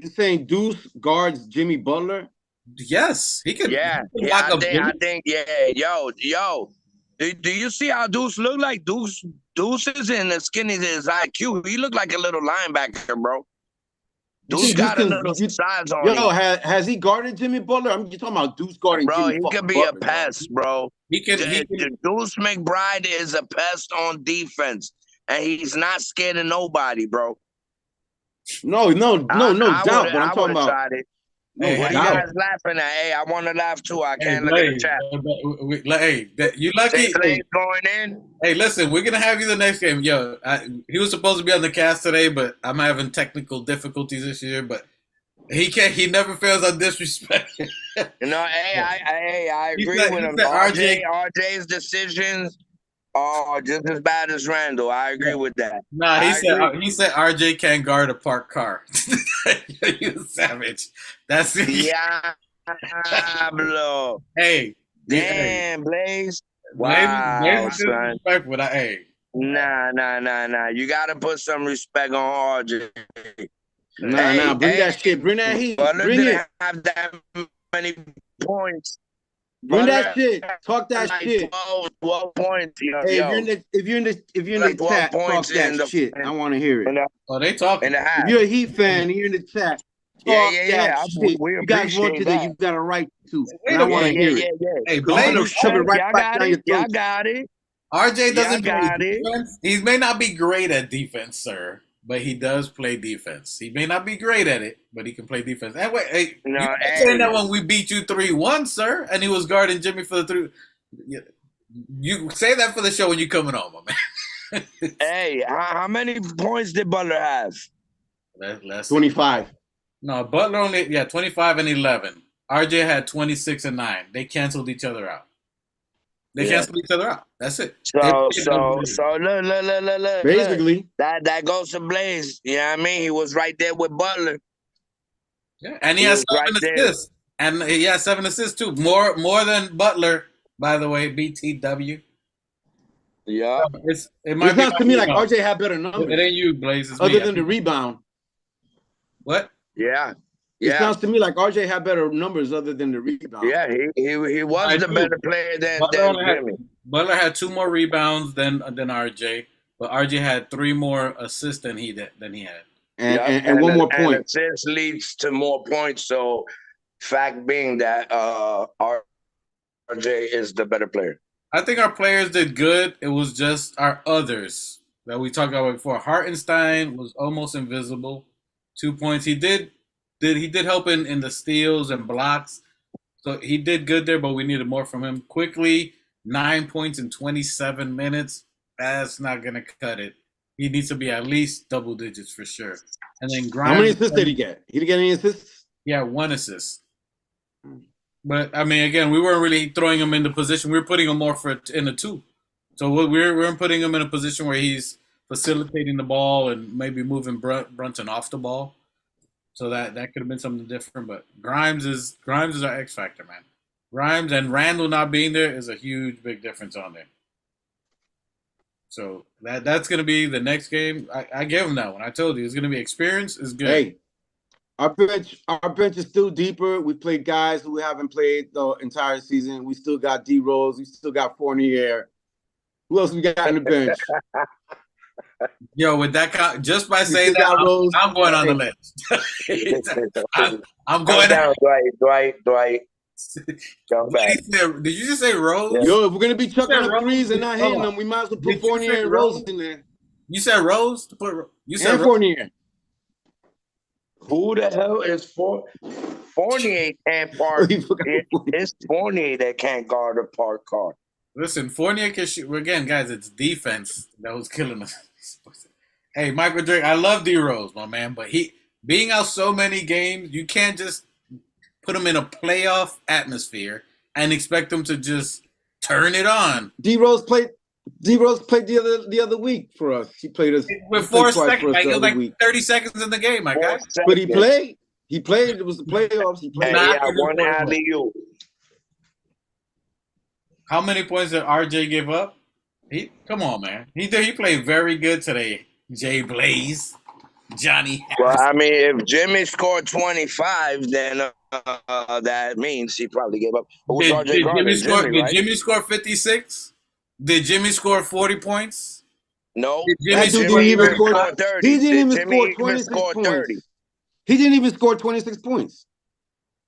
saying Deuce guards Jimmy Butler? Yes, he could. Yeah, I think. Yo. Do you see how Deuce look like? Deuce is in the skinny as his IQ. He looked like a little linebacker, bro. Deuce got a little size on him. Yo, has he guarded Jimmy Butler? You talking about Deuce guarding Jimmy Bro, he could be Butler, a pest, bro. Deuce McBride is a pest on defense. And he's not scared of nobody, bro. No doubt. But I'm talking about. What are you guys laughing at? Hey, I want to laugh too. I can't look at the chat. You lucky. Going in. Hey, listen, we're gonna have you the next game. Yo, he was supposed to be on the cast today, but I'm having technical difficulties this year. But he can't. He never fails on disrespect. I agree with him. RJ's decisions. Oh, just as bad as Randall. I agree with that. Nah, he said RJ can't guard a parked car. You savage. That's it. Diablo. Hey. Damn, Blaze. Wow, Blaze is disrespectful. Nah. You got to put some respect on RJ. Nah, bring that shit. Bring that heat. Butler Bring didn't it. have that many points. Bring Butler that shit. Talk that like shit. 12 points. Hey, if you're in the Like 12 chat, talk points in that the shit. I want to hear it. Oh, they talking. in the half. If you're a Heat fan and you're in the chat, talk that shit. We You guys want to appreciate that. that. You got a right to. Wait And a I want to minute. hear it. Hey, I'm Blaze, gonna shove it right Y'all back got down your it. Y'all throat. got it. RJ doesn't Y'all play got it. defense. He may not be great at defense, sir, but he does play defense. He may not be great at it, but he can play defense. And wait, hey, No, you were hey. saying that when we beat you 3-1, sir, and he was guarding Jimmy for the 3. You say that for the show when you're coming on, my man. Hey, how many points did Butler have? Let's 25. No, Butler only 25 and 11. RJ had 26 and 9. They canceled each other out. They canceled each other out. That's it. So look. Basically. That goes to Blaze. You know what I mean? He was right there with Butler. Yeah, and he has 7 assists. And he has 7 assists too. More than Butler, by the way, BTW. Yeah. It sounds to me like RJ had better numbers. It ain't you, Blaze. Other than the rebound. What? Yeah. It sounds to me like RJ had better numbers other than the rebound. Yeah, he was the better player than Jimmy. Butler had 2 more rebounds than RJ, but RJ had 3 more assists than he had. And one more point. And assists leads to more points. So, fact being that RJ is the better player. I think our players did good. It was just our others that we talked about before. Hartenstein was almost invisible. 2 points. He did help in the steals and blocks. So he did good there, but we needed more from him. Quickly, 9 points in 27 minutes. That's not going to cut it. He needs to be at least double digits for sure. And then Grimes. How many assists did he get? He didn't get any assists? Yeah, 1 assist. But, I mean, again, we weren't really throwing him in the position. We were putting him more in the 2. So we weren't putting him in a position where he's facilitating the ball and maybe moving Brunson off the ball. So that could have been something different. But Grimes is our X factor, man. Grimes and Randall not being there is a huge, big difference on there. So that's going to be the next game. I gave him that one. I told you it's going to be experience is good. Hey, our bench is still deeper. We played guys who haven't played the entire season. We still got D Rose. We still got Fournier. Who else we got on the bench? Yo, with that, just by saying that, I'm going on the list. I'm going down. Dwight. Come back. Did you just say Rose? Yo, if we're gonna be chucking up threes and not hitting them, we might as well put Fournier and Rose in there. You said Rose? You said Fournier. Who the hell is Fournier can't park? It's Fournier that can't guard a park car. Listen, Fournier can shoot. Again, guys, it's defense that was killing us. Hey, Michael Drake, I love D Rose, my man, but he being out so many games, you can't just put him in a playoff atmosphere and expect him to just turn it on. D Rose played the other week for us. He played us with 4 seconds, like 30 seconds in the game, my guy. But he played. It was the playoffs. He played. Hey, yeah, one alley-oop. How many points did RJ give up? Come on, man. He played very good today. Jay Blaze, Johnny Harris. Well, I mean, if Jimmy scored 25, then that means he probably gave up. Did Jimmy score 56? Did Jimmy score 40 points? No. He didn't even score 30. He didn't even score 26 points. He didn't even score 26 points.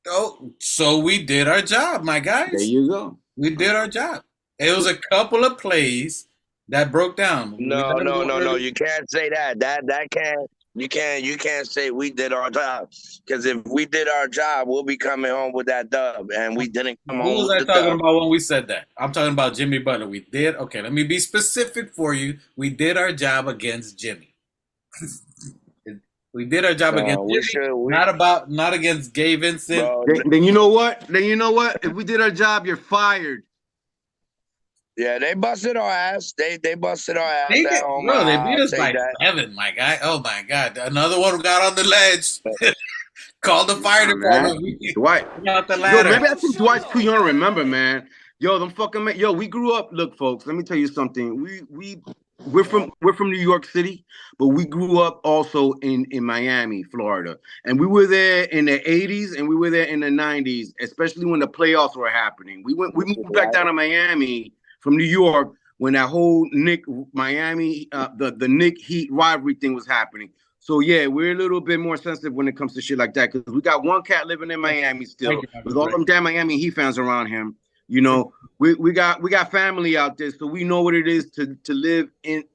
Oh, so we did our job, my guys. There you go. We did our job. It was a couple of plays that broke down. No. You can't say that. That can't. You can't say we did our job, because if we did our job, we'll be coming home with that dub, and we didn't come home. Who was I talking about when we said that? I'm talking about Jimmy Butler. We did. Okay, let me be specific for you. We did our job against Jimmy. We did our job against Jimmy. Not against Gabe Vincent. Then you know what? If we did our job, you're fired. Yeah, they busted our ass. They busted our ass. They beat us by 7, my guy. Oh my God! Another one got on the ledge. Called the fire department. Dwight. Out the ladder. Yo, maybe I think Dwight's too young to remember, man. Yo, them fucking man. Yo, we grew up. Look, folks, let me tell you something. we're from New York City, but we grew up also in Miami, Florida, and we were there in the '80s and we were there in the '90s, especially when the playoffs were happening. We moved back down to Miami from New York when that whole Miami the Knick Heat rivalry thing was happening. So yeah, we're a little bit more sensitive when it comes to shit like that because we got one cat living in Miami still with all them damn Miami Heat fans around him. You know, we got family out there, so we know what it is to live in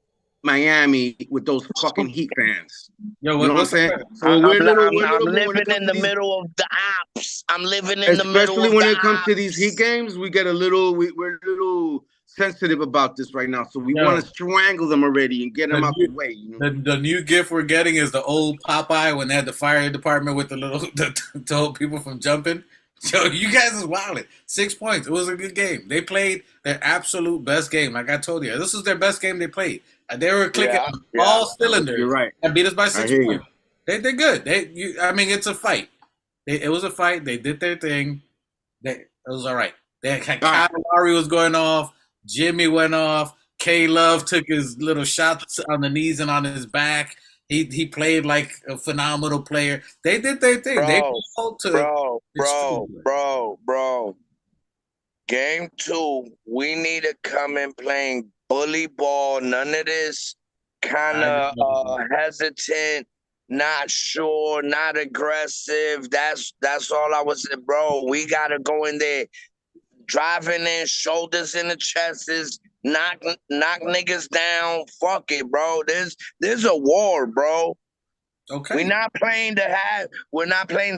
Miami with those fucking Heat fans. Yo, you know what I'm saying? So I'm we're living in the middle of the ops. I'm living in the middle of especially when the it comes ops. to these Heat games, we get we're a little sensitive about this right now. So we want to strangle them already and get them out the way. You know? The new gift we're getting is the old Popeye when they had the fire department with the hold people from jumping. So you guys is wilding. 6 points. It was a good game. They played their absolute best game. Like I told you, this was their best game they played. They were clicking on all cylinders. You're right. And beat us by 6 points. They're good. It's a fight. It was a fight. They did their thing. It was all right. Kyle Lowry was going off. Jimmy went off. K-Love took his little shots on the knees and on his back. He played like a phenomenal player. They did their thing. Bro. Game 2, we need to come in playing bully ball. None of this kind of hesitant, not sure, not aggressive. That's all I was saying, bro. We got to go in there driving in, shoulders in the chests, knock niggas down. Fuck it, bro. There's a war, bro. Okay. We're not playing the halves. We're not playing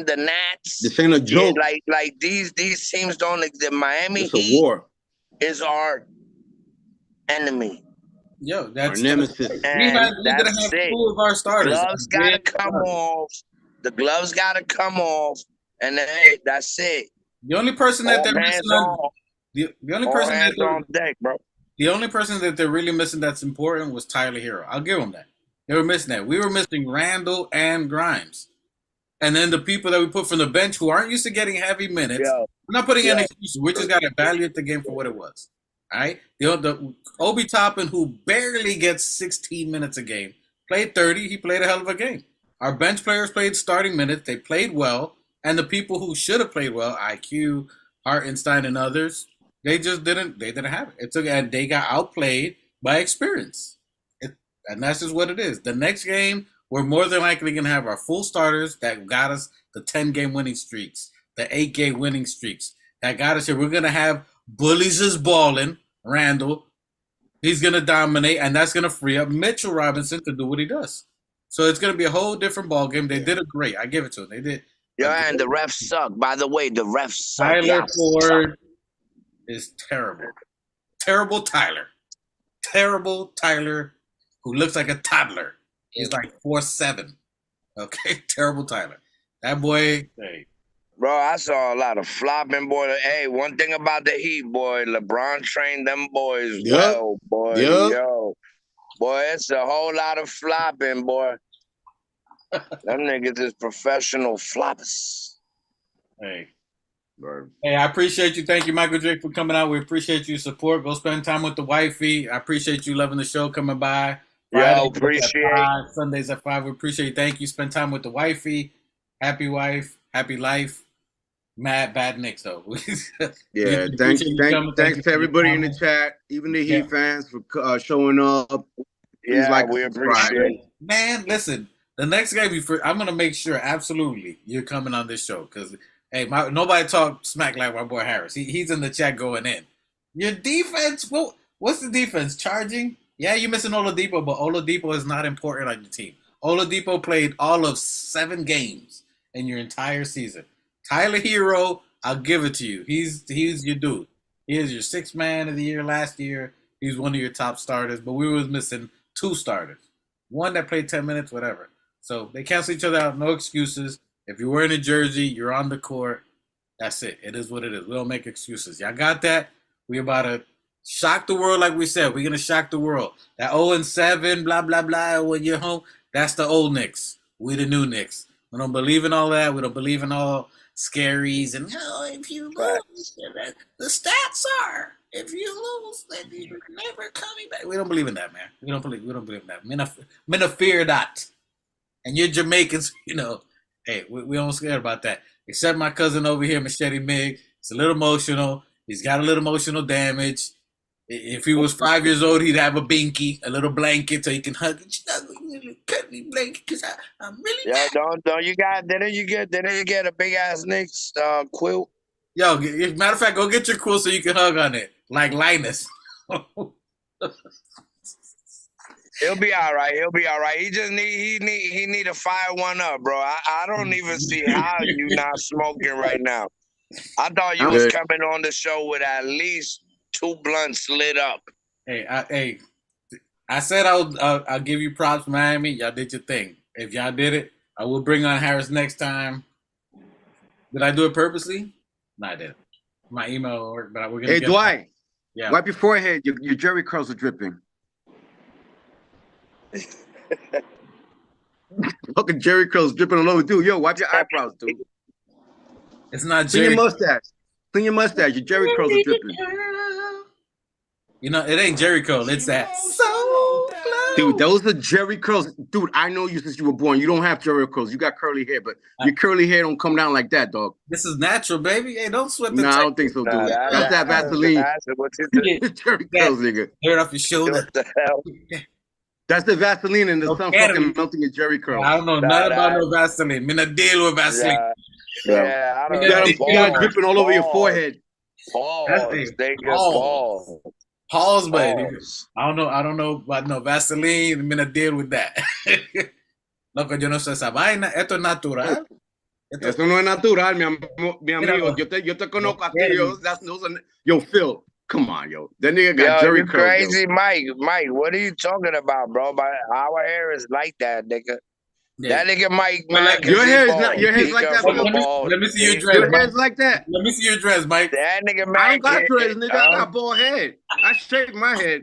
the Nats. This ain't a joke. Yeah, like these teams don't exist. Miami it's a Heat war. Is our enemy. Yo, that's our nemesis. We gotta have 2 of our starters. Gloves gotta come off. The gloves gotta come off, and then that's it. The only person that they're missing the only person that on deck, bro. The only person that they're really missing that's important was Tyler Hero. I'll give them that. They were missing that. We were missing Randall and Grimes. And then the people that we put from the bench who aren't used to getting heavy minutes. We're not putting any excuses. We just got to evaluate the game for what it was. All right? The Obi Toppin, who barely gets 16 minutes a game, played 30. He played a hell of a game. Our bench players played starting minutes. They played well. And the people who should have played well, IQ, Hartenstein, and others, they just didn't. They didn't have it. And they got outplayed by experience. And that's just what it is. The next game, we're more than likely going to have our full starters that got us the 10-game winning streaks, the 8-game winning streaks that got us here. We're going to have Bullies is balling, Randall. He's going to dominate, and that's going to free up Mitchell Robinson to do what he does. So it's going to be a whole different ball game. They did it great. I give it to them. They did. And the refs suck. By the way, the refs suck. Tyler Ford is terrible. Terrible Tyler. Terrible Tyler, who looks like a toddler. He's like 4'7". Okay? Terrible Tyler. That boy, hey. Bro, I saw a lot of flopping, boy. Hey, one thing about the Heat, boy, LeBron trained them boys well, boy. Yo. Boy, it's a whole lot of flopping, boy. Them niggas is professional floppers. Hey. Hey, I appreciate you. Thank you, Michael Drake, for coming out. We appreciate your support. Go spend time with the wifey. I appreciate you loving the show, coming by. Friday, appreciate Sundays at 5. We appreciate you. Thank you. Spend time with the wifey. Happy wife. Happy life. Mad bad Knicks, though. Yeah, thanks to everybody in the chat, even the Heat fans for showing up. Yeah, we appreciate it. Man, listen. The next game, I'm going to make sure, absolutely, you're coming on this show. Because, hey, nobody talk smack like my boy Harris. He's in the chat going in. Your defense, what's the defense? Charging? Yeah, you're missing Oladipo, but Oladipo is not important on your team. Oladipo played all of 7 games in your entire season. Tyler Hero, I'll give it to you. He's your dude. He is your 6th man of the year last year. He's one of your top starters, but we was missing 2 starters. One that played 10 minutes, whatever. So they cancel each other out. No excuses. If you're wearing a jersey, you're on the court. That's it. It is what it is. We don't make excuses. Y'all got that? We about to shock the world like we said. We're going to shock the world. That 0-7, blah, blah, blah, when you're home, that's the old Knicks. We the new Knicks. We don't believe in all that. We don't believe in all scaries and if you lose, the stats are if you lose, then you're never coming back. We don't believe in that, man. We don't believe in that. Men of fear that. And you're Jamaicans, hey, we don't scared about that. Except my cousin over here, Machete Mig. It's a little emotional. He's got a little emotional damage. If he was 5 years old, he'd have a binky, a little blanket, so he can hug and snuggle me, cut me blanket, because I'm really Yeah, mad. don't you got? Didn't you get a big ass Knicks quilt? Yo, matter of fact, go get your quilt so you can hug on it, like Linus. He'll be all right. He'll be all right. He just need to fire one up, bro. I don't even see how you not smoking right now. I thought you was coming on the show with at least 2 blunts lit up. Hey, I said I'll give you props, Miami. Y'all did your thing. If y'all did it, I will bring on Harris next time. Did I do it purposely? No, I didn't. My email will work, but we're gonna. Hey, Dwight. Yeah. Wipe your forehead. Your Jerry curls are dripping. Fucking Jerry curls dripping all over, dude. Yo, wipe your eyebrows, dude. It's not Clean Jerry. your mustache. Clean your mustache. Your Jerry curls are dripping. It ain't Jerry curl. It's that. Dude, those are Jerry curls. Dude, I know you since you were born. You don't have Jerry curls. You got curly hair, but your curly hair don't come down like that, dog. This is natural, baby. Hey, don't sweat the. No, I don't think so, dude. That's that Vaseline. Jerry curls, nigga. Hair off your shoulder. What the hell? That's the Vaseline and the sun fucking melting your Jerry curls. I don't know nothing about no Vaseline. Me not deal with Vaseline. Yeah, I don't know. You got it dripping all over your forehead. Pause, baby. I don't know about no Vaseline. Me not deal with that. Loco, yo no sé esa vaina. Esto es natural. Eso no es natural, mi amigo. Yo te conozco a ti. Yo, Phil. Come on, yo. That nigga got Jerry curls. Crazy, yo. Mike, what are you talking about, bro? Our hair is like that, nigga. Yeah. That nigga Mike, your hair is not. Your hair's like that. Let me see your dress. Your hair's like that. Let me see your dress, Mike. That nigga Mike. I ain't got dreads, nigga. I got bald head. I shaved my head.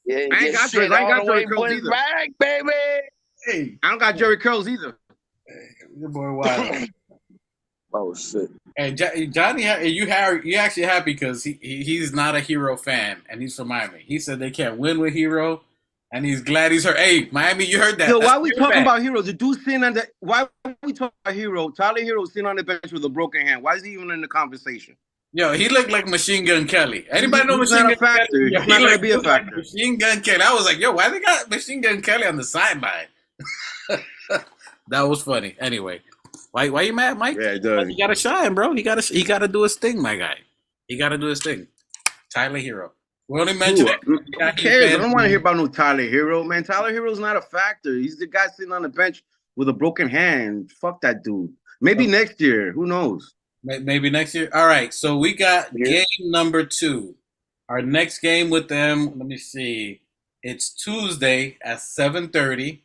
Yeah, I ain't got dreads. I ain't got Jerry curls either. Back, baby. Hey, I don't got Jerry curls either. Your boy wild. Oh shit. Hey, Johnny, you actually happy because he's not a Hero fan and he's from Miami. He said they can't win with Hero, and he's glad he's heard. Hey, Miami, you heard that? So why are we talking about Hero? The dude sitting on the. Why are we talking about Hero? Tyler Hero sitting on the bench with a broken hand. Why is he even in the conversation? Yo, he looked like Machine Gun Kelly. Anybody know Machine Gun Kelly? He's not gonna be a factor. Machine Gun Kelly. I was like, yo, why they got Machine Gun Kelly on the sideline? That was funny. Anyway. Why you mad, Mike? Yeah, he does. He gotta shine, bro. He gotta do his thing, my guy. He gotta do his thing. Tyler Hero. We only mentioned it. Who cares? I don't want to hear about no Tyler Hero, man. Tyler Hero's not a factor. He's the guy sitting on the bench with a broken hand. Fuck that dude. Maybe next year. Who knows? Maybe next year. All right. So we got game number 2. Our next game with them. Let me see. It's Tuesday at 7:30.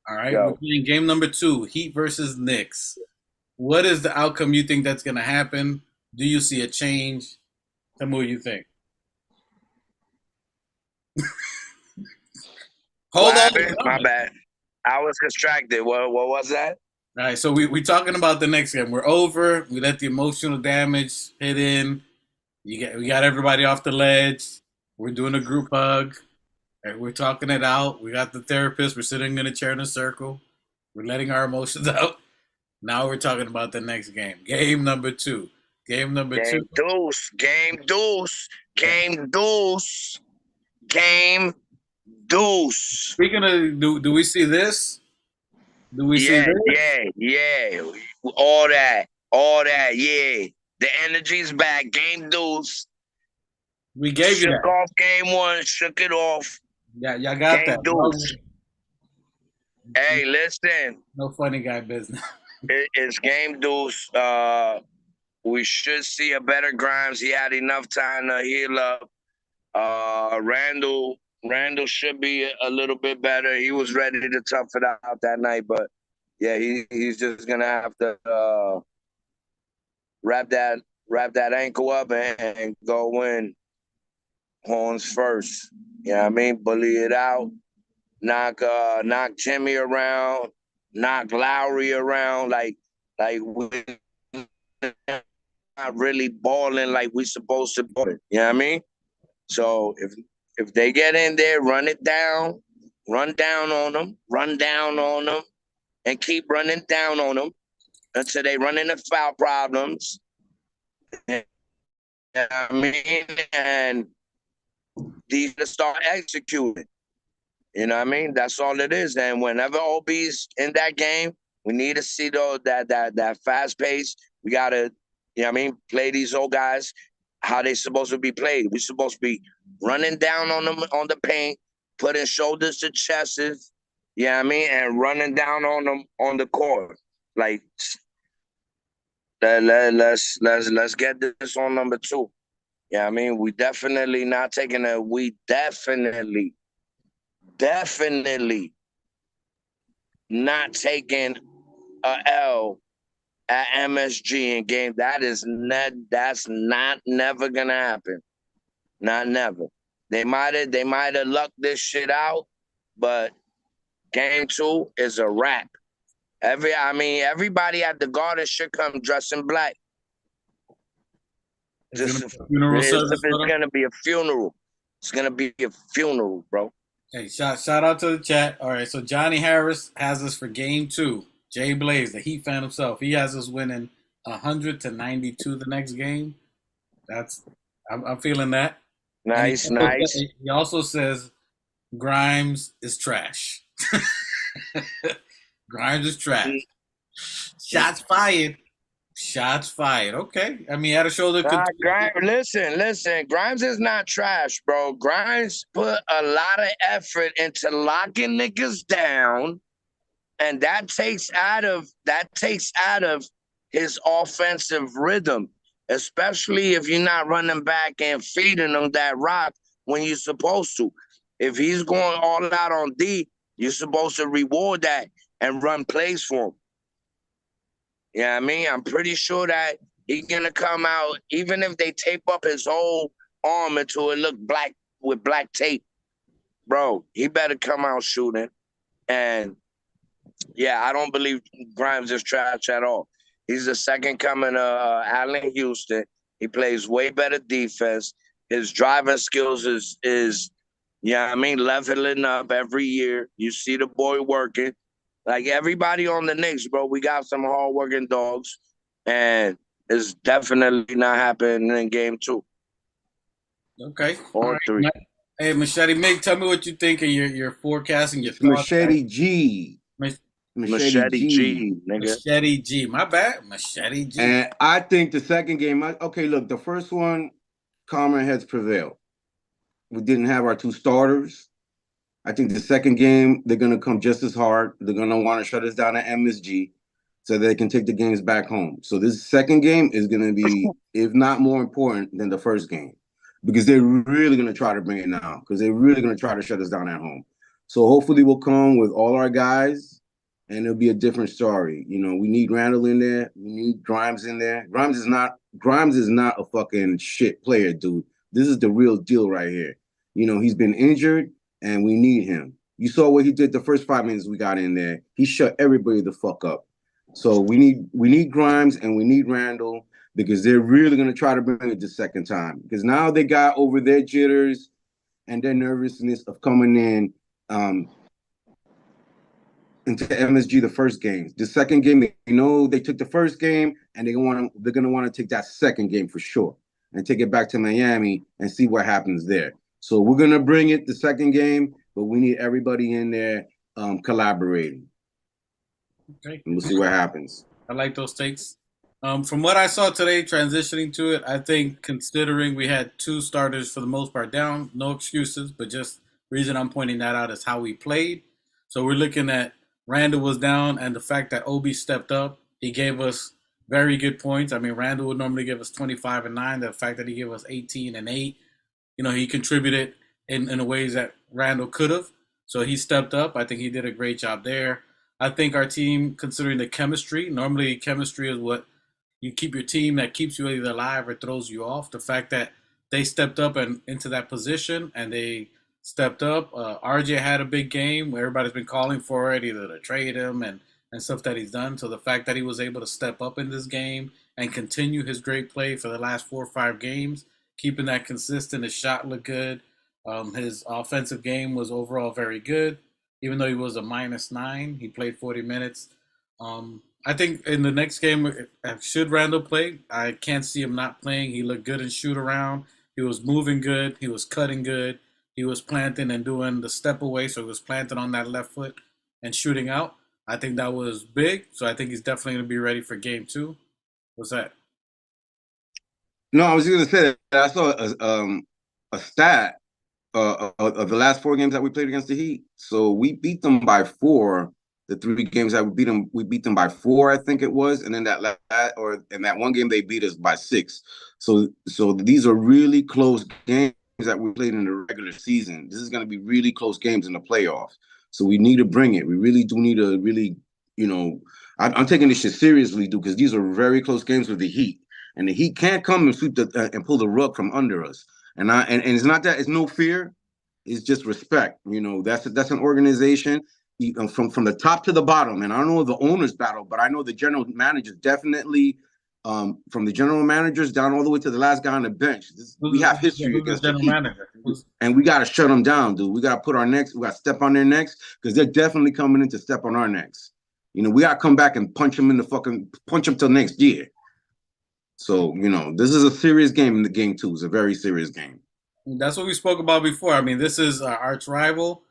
All right, we're playing game number 2, Heat versus Knicks. What is the outcome you think that's going to happen? Do you see a change? Tell me what you think. Hold on. My bad. I was distracted. What was that? All right, so we talking about the next game. We're over. We let the emotional damage hit in. We got everybody off the ledge. We're doing a group hug. We're talking it out. We got the therapist. We're sitting in a chair in a circle. We're letting our emotions out. Now we're talking about the next game. Game number 2. Game number 2. Game deuce. Speaking of, do we see this? Do we see this? Yeah. All that. Yeah. The energy's back. Game deuce. We gave you that. Shook off game 1. Shook it off. Yeah, y'all got game that. Deuce. Hey, listen. No funny guy business. It's game deuce. We should see a better Grimes. He had enough time to heal up. Randall should be a little bit better. He was ready to tough it out that night, but yeah, he's just gonna have to wrap that ankle up and go in horns first. You know what I mean? Bully it out. Knock Jimmy around. Knock Lowry around. Like really balling like we supposed to ball. You know what I mean? So if they get in there, run it down, run down on them, and keep running down on them until they run into foul problems. You know what I mean? And these to start executing. You know what I mean? That's all it is. And whenever OB's in that game, we need to see that fast pace. We gotta, you know what I mean, play these old guys how they supposed to be played. We supposed to be running down on them on the paint, putting shoulders to chests, you know what I mean, and running down on them on the court. Like let's get this on number 2. Yeah, you know I mean, we definitely not taking a. We definitely not taking a L at MSG in game. That's not never gonna happen. Not never. They might have lucked this shit out, but game 2 is a wrap. Everybody at the Garden should come dressed in black. It's gonna be a funeral. It's gonna be a funeral, bro. Hey, shout out to the chat. All right, so Johnny Harris has us for game 2. Jay Blaze, the Heat fan himself, he has us winning 100-92 the next game. I'm feeling that. Nice. He also says Grimes is trash. Grimes is trash. Shots fired. Okay. I mean, he had a shoulder. Listen. Grimes is not trash, bro. Grimes put a lot of effort into locking niggas down, and that takes out of his offensive rhythm, especially if you're not running back and feeding him that rock when you're supposed to. If he's going all out on D, you're supposed to reward that and run plays for him. You know what I mean? I'm pretty sure that he's going to come out, even if they tape up his whole arm until it look black with black tape. Bro, he better come out shooting. And, yeah, I don't believe Grimes is trash at all. He's the second coming of Allen Houston. He plays way better defense. His driving skills is you know what I mean, leveling up every year. You see the boy working. Like everybody on the Knicks, bro, we got some hard-working dogs, and it's definitely not happening in game 2. Okay. Or 3. Hey, Machete Mick, tell me what you think of your forecasting, your thoughts. Machete G. Machete G, nigga. Machete G. My bad. Machete G. And I think the second game, okay, look, the first one, calmer heads prevailed. We didn't have our 2 starters. I think the second game, they're going to come just as hard. They're going to want to shut us down at MSG so they can take the games back home. So this second game is going to be, if not more important than the first game, because they're really going to try to bring it down, because they're really going to try to shut us down at home. So hopefully we'll come with all our guys, and it'll be a different story. You know, we need Randall in there. We need Grimes in there. Grimes is not a fucking shit player, dude. This is the real deal right here. You know, he's been injured, and we need him. You saw what he did the first 5 minutes we got in there. He shut everybody the fuck up. So we need Grimes and we need Randall, because they're really going to try to bring it the second time. Because now they got over their jitters and their nervousness of coming in into MSG the first game. The second game, they took the first game, and they're going to want to take that second game for sure and take it back to Miami and see what happens there. So we're going to bring it the second game, but we need everybody in there collaborating. Okay. And we'll see what happens. I like those takes. From what I saw today, transitioning to it, I think considering we had 2 starters for the most part down, no excuses, but just the reason I'm pointing that out is how we played. So we're looking at Randall was down, and the fact that Obi stepped up, he gave us very good points. I mean, Randall would normally give us 25 and 9. The fact that he gave us 18 and 8, you know, he contributed in ways that Randall could have. So he stepped up. I think he did a great job there. I think our team, considering the chemistry, normally chemistry is what you keep your team that keeps you either alive or throws you off. The fact that they stepped up and into that position and they stepped up. RJ had a big game where everybody's been calling for it, either to trade him and stuff that he's done. So the fact that he was able to step up in this game and continue his great play for the last 4 or 5 games, keeping that consistent. His shot looked good. His offensive game was overall very good. Even though he was a -9, he played 40 minutes. I think in the next game, should Randall play? I can't see him not playing. He looked good in shoot around. He was moving good. He was cutting good. He was planting and doing the step away, so he was planting on that left foot and shooting out. I think that was big, so I think he's definitely going to be ready for game 2. What's that? No, I was just gonna say that I saw a stat of the last 4 games that we played against the Heat. So we beat them by 4. The 3 games that we beat them by 4, I think it was, and then in that one game they beat us by 6. So these are really close games that we played in the regular season. This is going to be really close games in the playoffs. So we need to bring it. We really do need to really, I'm taking this shit seriously, dude, because these are very close games with the Heat, and the Heat can't come and sweep and pull the rug from under us. And it's not that it's no fear, it's just respect. That's an organization from the top to the bottom. And I don't know the owners battle, but I know the general managers definitely. From the general managers down all the way to the last guy on the bench. We have history against the Heat, and we got to shut them down, dude. We got to put our necks. We got to step on their necks because they're definitely coming in to step on our necks. We got to come back and punch them till next year. So this is a serious game in the game 2. It's a very serious game. That's what we spoke about before. I mean, this is our arch rival.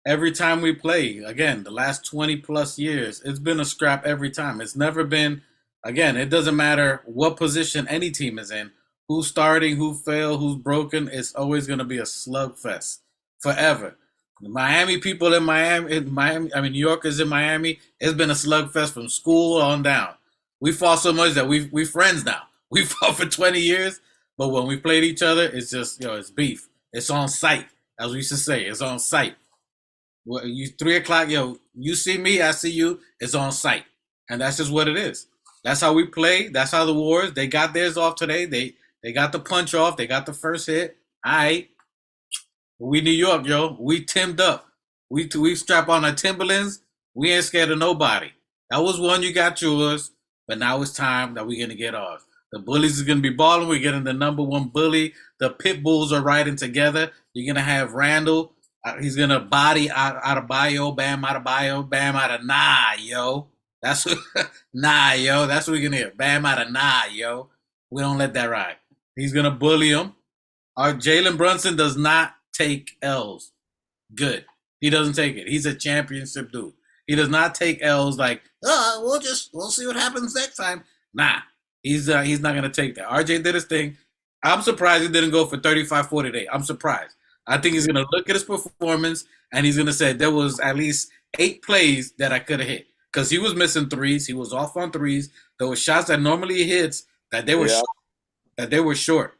Every time we play, again, the last 20 plus years, it's been a scrap every time. It's never been. Again, it doesn't matter what position any team is in, who's starting, who failed, who's broken. It's always going to be a slugfest forever. The Miami people in Miami, New Yorkers in Miami, it's been a slugfest from school on down. We fought so much that we friends now. We fought for 20 years, but when we played each other, it's just, it's beef. It's on sight, as we used to say. It's on sight. 3 o'clock, you see me, I see you. It's on sight, and that's just what it is. That's how we play. That's how the Warriors, they got theirs off today. They got the punch off. They got the first hit. All right. We New York, yo. We timmed up. We strap on our Timberlands. We ain't scared of nobody. That was one, you got yours, but now it's time that we're going to get ours. The bullies is going to be balling. We're getting the number 1 bully. The pit bulls are riding together. You're going to have Randall. He's going to body out of bio, Bam out of bio, Bam out of nah, yo. That's what, nah, yo. That's what we're gonna hear. Bam out of nah, yo. We don't let that ride. He's gonna bully him. Our Jalen Brunson does not take L's. Good. He doesn't take it. He's a championship dude. He does not take L's like, we'll see what happens next time. Nah, he's not gonna take that. RJ did his thing. I'm surprised he didn't go for 35-40 today. I'm surprised. I think he's gonna look at his performance and he's gonna say there was at least 8 plays that I could have hit. Because he was missing threes. He was off on threes. There were shots that normally he hits that they were short.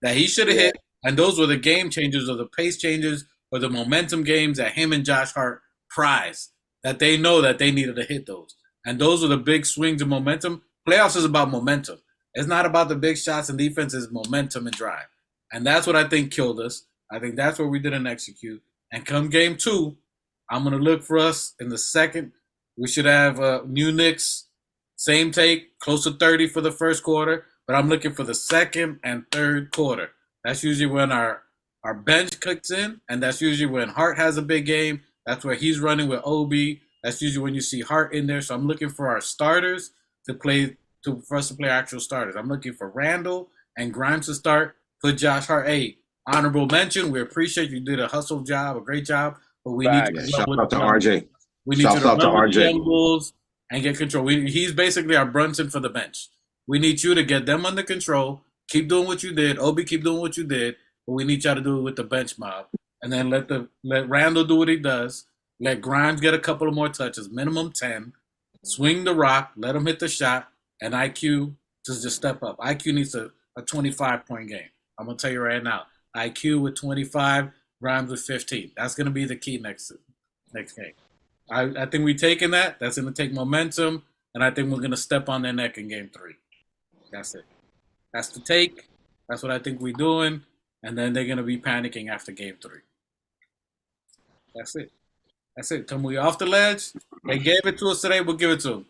That he should have hit. And those were the game changers or the pace changers or the momentum games that him and Josh Hart prize. That they know that they needed to hit those. And those are the big swings of momentum. Playoffs is about momentum. It's not about the big shots and defense. It's momentum and drive. And that's what I think killed us. I think that's where we didn't execute. And come game 2, I'm going to look for us in the second. We should have new Knicks, same take, close to 30 for the first quarter, but I'm looking for the second and third quarter. That's usually when our bench kicks in, and that's usually when Hart has a big game. That's where he's running with Obi. That's usually when you see Hart in there. So I'm looking for our starters for us to play actual starters. I'm looking for Randall and Grimes to start. Put Josh Hart. Hey, honorable mention. We appreciate you did a great job, but we need to shout out to RJ. We need to run the young Bulls and get control. He's basically our Brunson for the bench. We need you to get them under control. Keep doing what you did. Obi, keep doing what you did. But we need y'all to do it with the bench mob. And then let Randall do what he does. Let Grimes get a couple of more touches, minimum 10. Swing the rock. Let him hit the shot. And IQ to just step up. IQ needs a 25-point game. I'm going to tell you right now. IQ with 25, Grimes with 15. That's going to be the key next game. I think we're taking that. That's going to take momentum, and I think we're going to step on their neck in game 3. That's it. That's the take. That's what I think we're doing, and then they're going to be panicking after game 3. That's it. That's it. Come we off the ledge. They gave it to us today. We'll give it to them.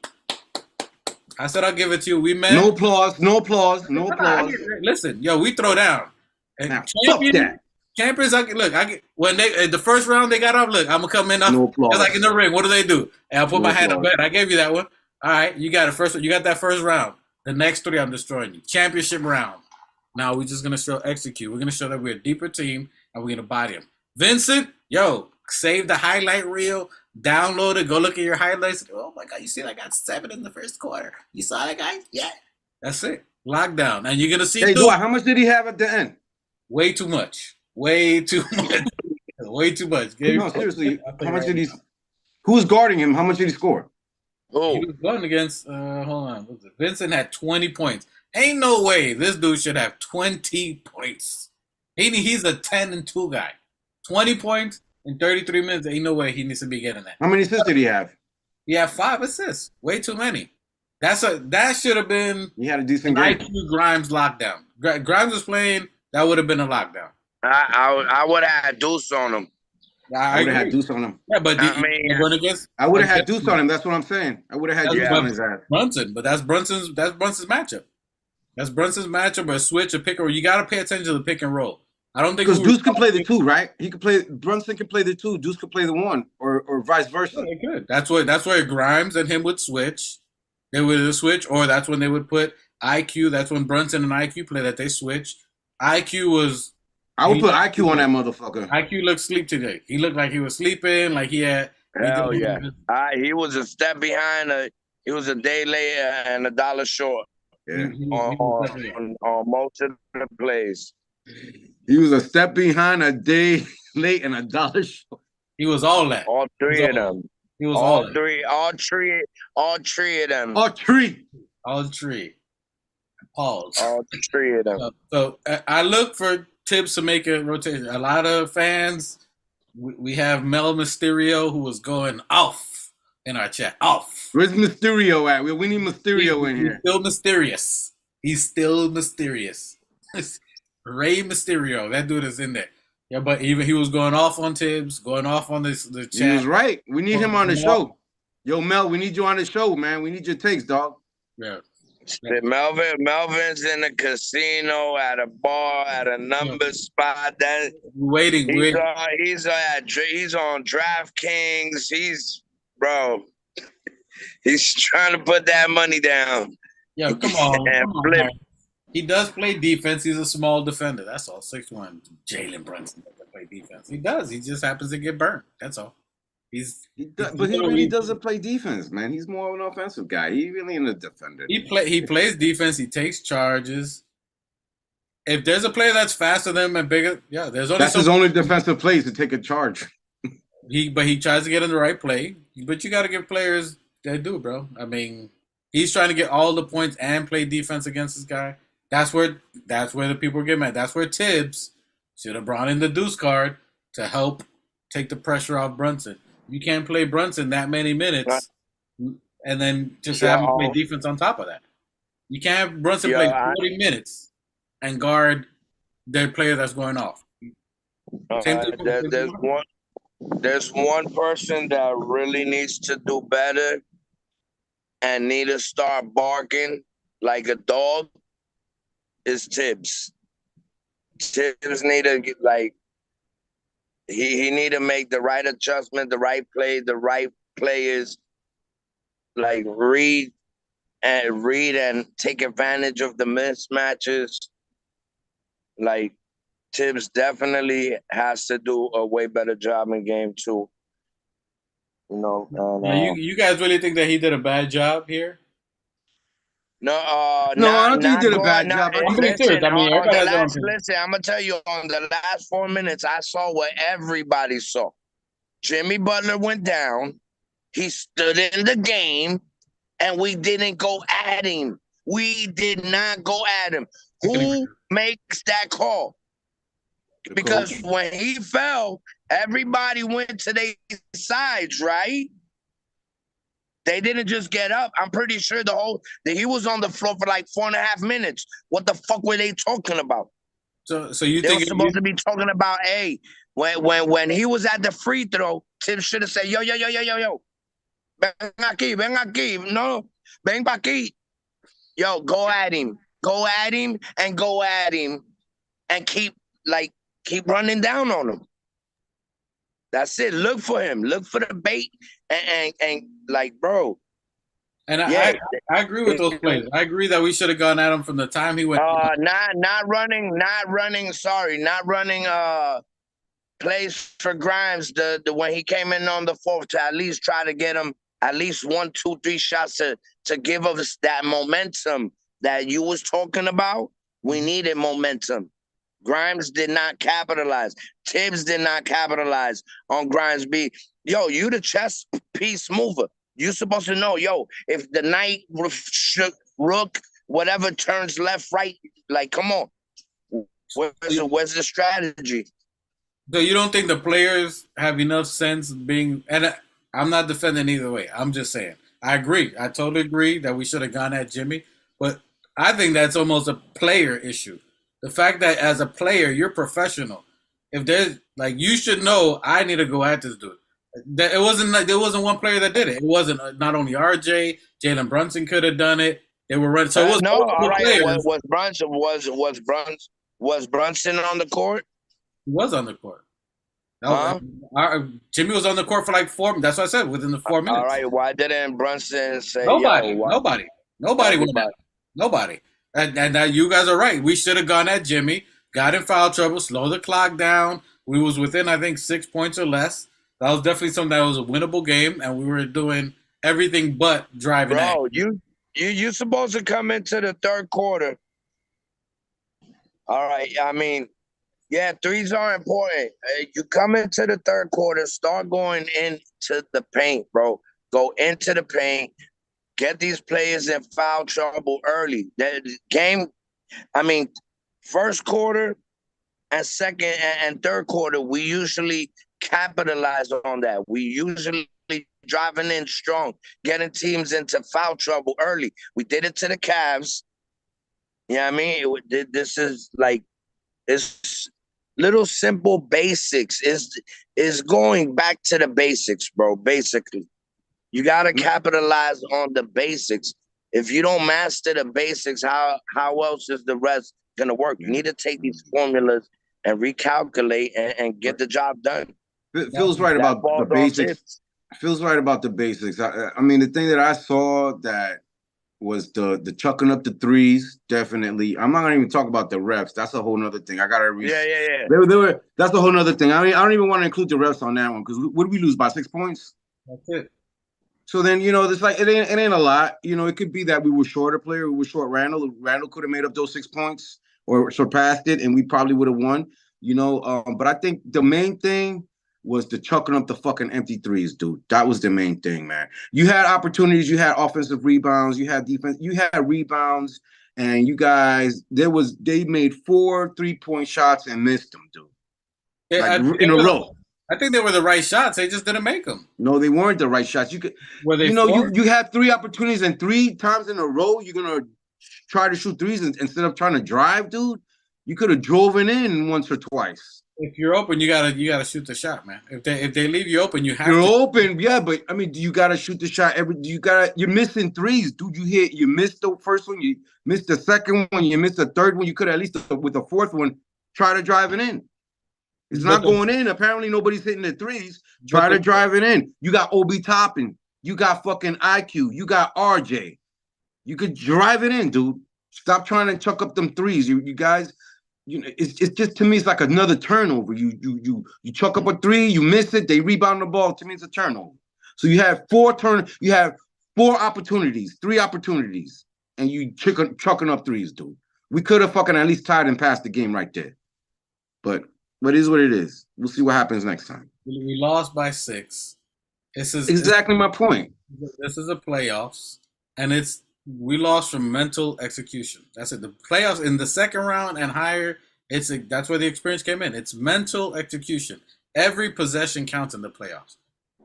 I said I'll give it to you. We met. No applause. No applause. No applause. Listen, yo, we throw down. And Now, fuck that. Champions, I get when they the first round they got off. Look, I'm gonna come in. No applause. Just like in the ring. What do they do? And I'll put No my hand up. applause. I gave you that one. All right, you got it. First, you got that first round. The next 3, I'm destroying you. Championship round. Now we're just gonna execute. We're gonna show that we're a deeper team and we're gonna body him. Vincent, yo, save the highlight reel. Download it. Go look at your highlights. Oh my God, you see I got 7 in the first quarter. You saw that, guys? Yeah. That's it. Lockdown. And you're gonna see. Hey, Dwight, how much did he have at the end? Way too much. Way too much. Way too much. No, seriously. How much did he? Who's guarding him? How much did he score? He was going against. Hold on. What was it? Vincent had 20 points. Ain't no way this dude should have 20 points. He's a 10-2 guy. 20 points in 33 minutes. Ain't no way he needs to be getting that. How many assists did he have? He had 5 assists. Way too many. That should have been. He had a decent game. IQ Grimes lockdown. Grimes was playing. That would have been a lockdown. I would have had Deuce on him. I would have had Deuce on him. Yeah, but I would have had Deuce on him. That's what I'm saying. I would have had Deuce on his ass. Brunson, but that's Brunson's matchup. That's Brunson's matchup, or a switch, a pick, or you got to pay attention to the pick and roll. I don't think because Deuce can play the 2, right? He could play. Brunson can play the 2. Deuce could play the 1, or vice versa. Yeah, they could. That's where Grimes and him would switch. They would switch, or that's when they would put IQ. That's when Brunson and IQ play. That they switch. IQ was. I would put IQ on that motherfucker. IQ looked sleep today. He looked like he was sleeping, like he had. Hell yeah! He was a step behind. He was a day late and a dollar short. Yeah. On most of the plays. He was a step behind, a day late, and a dollar short. He was all that. All 3 of them. He was all 3. All 3 of them. All 3. All 3. Pause. All 3 of them. So I look for Tibbs to make a rotation. A lot of fans. We have Mel Mysterio, who was going off in our chat. Off. Where's Mysterio at? We need Mysterio in here. He's still mysterious. He's still mysterious. Rey Mysterio. That dude is in there. Yeah, but even he was going off on Tibbs, going off on the chat. He was right. We need him on the show. Yo, Mel, we need you on the show, man. We need your takes, dog. Yeah. Melvin's in a casino, at a bar, at a number spot. That waiting. He's on DraftKings. He's trying to put that money down. Yeah, come on. Man. He does play defense. He's a small defender. That's all. 6'1". Jalen Brunson doesn't play defense. He does. He just happens to get burned. That's all. He really doesn't play defense, man. He's more of an offensive guy. He really ain't a defender. He plays defense. He takes charges. If there's a player that's faster than him and bigger, yeah, that's his only defensive play is to take a charge. But he tries to get in the right play. But you got to give players that do, bro. I mean, he's trying to get all the points and play defense against this guy. That's where the people get mad. That's where Tibbs should have brought in the Deuce card to help take the pressure off Brunson. You can't play Brunson that many minutes and then just have him play defense on top of that. You can't have Brunson play 40 minutes and guard their player that's going off. There's one person that really needs to do better and need to start barking like a dog is Tibbs. Tibbs need to get he need to make the right adjustment, the right play, the right players, like read and take advantage of the mismatches. Like Tibbs definitely has to do a way better job in game 2. You know, you guys really think that he did a bad job here? No, I don't think he did a bad job. I'm gonna tell you, on the last 4 minutes, I saw what everybody saw. Jimmy Butler went down. He stood in the game, and we didn't go at him. We did not go at him. Who makes that call? Because when he fell, everybody went to their sides, right? They didn't just get up. I'm pretty sure he was on the floor for like 4.5 minutes. What the fuck were they talking about? So you they think were supposed to be talking about, hey, when he was at the free throw, Tim should have said, yo, ven aquí, no, ven pa' aquí. Yo, go at him. Go at him and go at him and keep running down on him. That's it. Look for him. Look for the bait and like, bro. And Yeah. I agree with those plays. I agree that we should have gone at him from the time he went. Not running plays for Grimes the when he came in on the fourth to at least try to get him at least 1, 2, 3 shots to give us that momentum that you was talking about. We needed momentum. Grimes did not capitalize. Tibbs did not capitalize on Grimes. Yo, you the chess piece mover. You supposed to know, yo, if the knight, rook, whatever turns left, right, like, come on. Where's the strategy? So you don't think the players have enough sense being, and I'm not defending either way. I'm just saying. I agree. I totally agree that we should have gone at Jimmy, but I think that's almost a player issue. The fact that as a player, you're professional. If there's, like, you should know, I need to go at this dude. It wasn't like there wasn't one player that did it. It wasn't not only RJ, Jalen Brunson could have done it. They were running. So it was no. All right, players. Was Brunson on the court? He was on the court. Jimmy was on the court for like 4. That's what I said. Within the 4 minutes. All right. Why didn't Brunson say nobody? Nobody. And you guys are right. We should have gone at Jimmy. Got in foul trouble. Slow the clock down. We was within, I think, 6 points or less. That was definitely something that was a winnable game, and we were doing everything but driving. Bro, you supposed to come into the third quarter. All right. I mean, yeah, threes are important. You come into the third quarter, start going into the paint, bro. Go into the paint. Get these players in foul trouble early. The game, I mean, first quarter and second and third quarter, we usually capitalize on that. We usually driving in strong, getting teams into foul trouble early. We did it to the Cavs. You know what I mean? This is like, it's little simple basics. Is going back to the basics, bro, basically. You got to capitalize on the basics. If you don't master the basics, how else is the rest going to work? You need to take these formulas and recalculate and get the job done. Phil's right about the basics. Phil's right about the basics. I mean, the thing that I saw that was the chucking up the threes, definitely. I'm not going to even talk about the refs. That's a whole nother thing. I got to Yeah. That's a whole nother thing. I don't even want to include the refs on that one because what did we lose by 6 points? That's it. So then, it's like it ain't a lot. It could be that we were short a player. We were short Randall. Randall could have made up those 6 points or surpassed it, and we probably would have won. But I think the main thing was the chucking up the fucking empty threes, dude. That was the main thing, man. You had opportunities. You had offensive rebounds. You had defense. You had rebounds, and you guys, they made 4 3-point shots and missed them, dude. Yeah, in a row. I think they were the right shots. They just didn't make them. No, they weren't the right shots. You could, you had 3 opportunities and 3 times in a row. You're gonna try to shoot threes instead of trying to drive, dude. You could have driven in once or twice. If you're open, you gotta shoot the shot, man. If they leave you open, you have. You're open, yeah, but I mean, you gotta shoot the shot you're missing threes, dude. You missed the first one, you missed the second one, you missed the third one. You could at least with the fourth one try to drive it in. It's not going in. Apparently, nobody's hitting the threes. Try to drive it in. You got Obi Toppin. You got fucking IQ. You got RJ. You could drive it in, dude. Stop trying to chuck up them threes. You guys, it's just, to me, it's like another turnover. You chuck up a 3, you miss it, they rebound the ball. To me, it's a turnover. So you have 4 opportunities, 3 opportunities, and you chucking up threes, dude. We could have fucking at least tied and passed the game right there. But it is what it is. We'll see what happens next time. We lost by 6. This is exactly my point. This is the playoffs, and we lost from mental execution. That's it. The playoffs in the second round and higher, that's where the experience came in. It's mental execution. Every possession counts in the playoffs.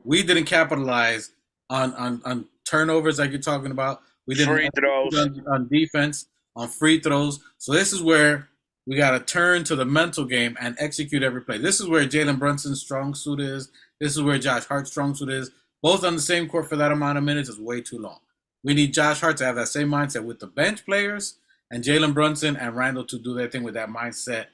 We didn't capitalize on turnovers like you're talking about. We didn't free throws on defense, on free throws. So this is where we got to turn to the mental game and execute every play. This is where Jalen Brunson's strong suit is. This is where Josh Hart's strong suit is. Both on the same court for that amount of minutes is way too long. We need Josh Hart to have that same mindset with the bench players and Jalen Brunson and Randall to do their thing with that mindset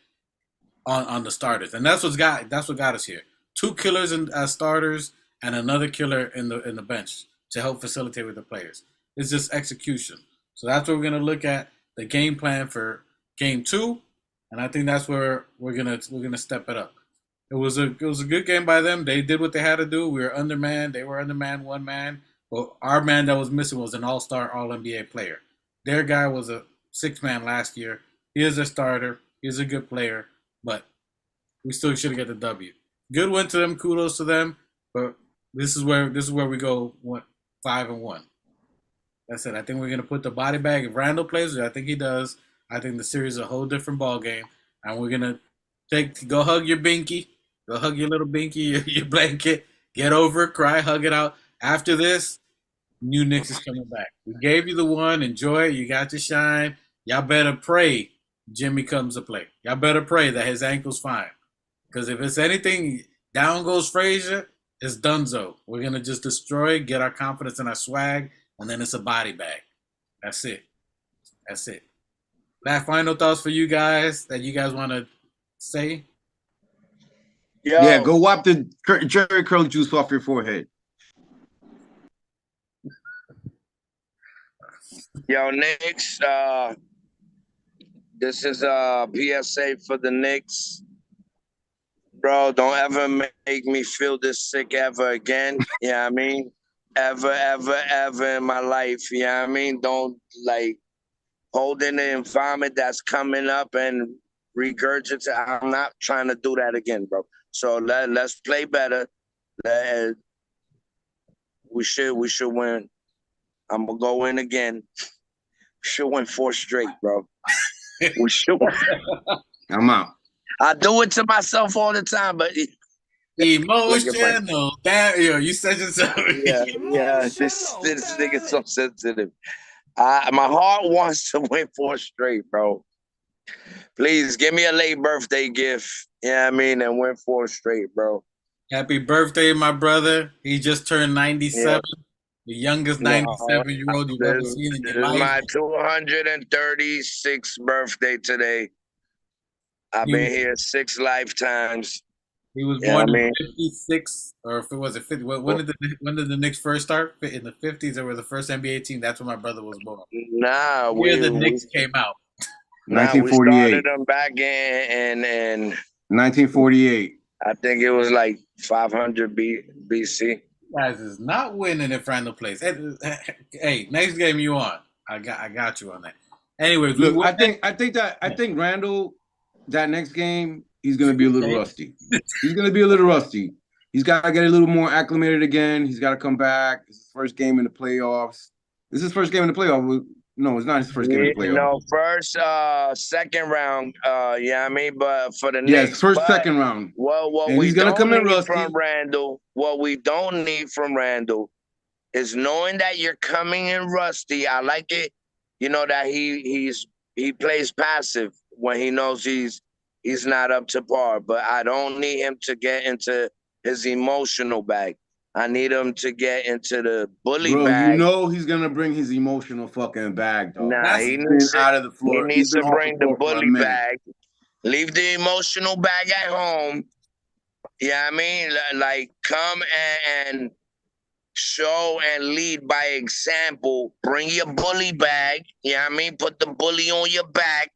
on the starters. And that's what got us here. 2 killers as starters and another killer in the bench to help facilitate with the players. It's just execution. So that's what we're gonna look at, the game plan for game 2, and I think that's where we're gonna step it up. It was a good game by them. They did what they had to do. We were undermanned. They were undermanned, one man. Well, our man that was missing was an all-star, all-NBA player. Their guy was a 6-man last year. He is a starter. He's a good player, but we still should have got the W. Good win to them. Kudos to them. But this is where we go 5-1. That's it. I think we're gonna put the body bag. If Randall plays, I think he does. I think the series is a whole different ball game, and we're gonna go hug your binky, go hug your little binky, your blanket, get over it, cry, hug it out. After this, new Knicks is coming back. We gave you the one. Enjoy it. You got to shine. Y'all better pray Jimmy comes to play. Y'all better pray that his ankle's fine. Because if it's anything, down goes Frazier, it's donezo. We're going to just destroy, get our confidence and our swag, and then it's a body bag. That's it. That's it. Last final thoughts for you guys that you guys want to say? Yeah, go wipe the Jerry curl juice off your forehead. Yo, Knicks, this is a PSA for the Knicks. Bro, don't ever make me feel this sick ever again. You know what I mean? Ever in my life. You know what I mean? Don't, hold in the environment that's coming up and regurgitate. I'm not trying to do that again, bro. So let's play better. We should win. I'm gonna go in again. We should win 4 straight, bro. We should win. I'm out. I do it to myself all the time, but emotional. Damn, you said yourself. Yeah. This nigga's so sensitive. My heart wants to win 4 straight, bro. Please give me a late birthday gift. Yeah, I mean, and win 4 straight, bro. Happy birthday, my brother. He just turned 97. Yeah. The youngest 97-year-old you've ever seen in your life. This is my 236th birthday today. I've been here 6 lifetimes. He was born in 56, or if it was 50. When did the Knicks first start? In the 50s, they were the first NBA team. That's when my brother was born. Nah, the Knicks came out. 1948. We started them back in 1948. I think it was like 500 BC. Guys is not winning if Randall plays. Hey, next game you on? I got you on that. Anyways, look, I think Randall, that next game, he's gonna be a little rusty. He's gonna be a little rusty. He's got to get a little more acclimated again. He's got to come back. It's his first game in the playoffs. This is his first game in the playoffs. No, it's not his first game in the playoffs. No, second round. Yeah, I mean, but for the Knicks, second round. Well, what we don't need from Randall, what we don't need from Randall, is knowing that you're coming in rusty. I like it. You know that he plays passive when he knows he's not up to par. But I don't need him to get into his emotional bag. I need him to get into the bully bag. You know he's gonna bring his emotional fucking bag, dog. Nah, he needs out of the floor. He needs to bring the bully bag. Leave the emotional bag at home. Yeah, I mean, like come and show and lead by example. Bring your bully bag. Yeah, I mean, put the bully on your back.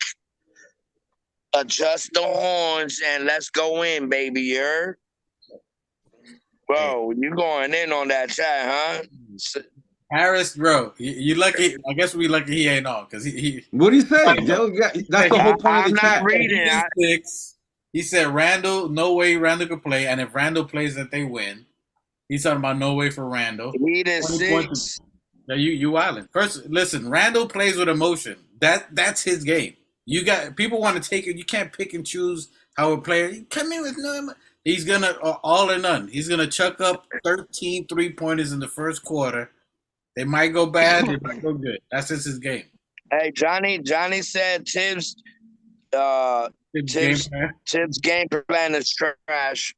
Adjust the horns and let's go in, baby. You heard? Bro, you going in on that chat, huh? Harris, bro, you lucky. I guess we lucky he ain't on because he. What do you say? That's the whole point of the chat. I'm not reading. He said Randall, no way Randall could play, and if Randall plays, that they win. He's talking about no way for Randall. He did 6. Yeah, you wildin'. First, listen, Randall plays with emotion. That's his game. You got people want to take it. You can't pick and choose how a player. You come in with no. He's going to all or none. He's going to chuck up 13 3-pointers in the first quarter. They might go bad. They might go good. That's just his game. Hey, Johnny said Tibbs' game plan is trash.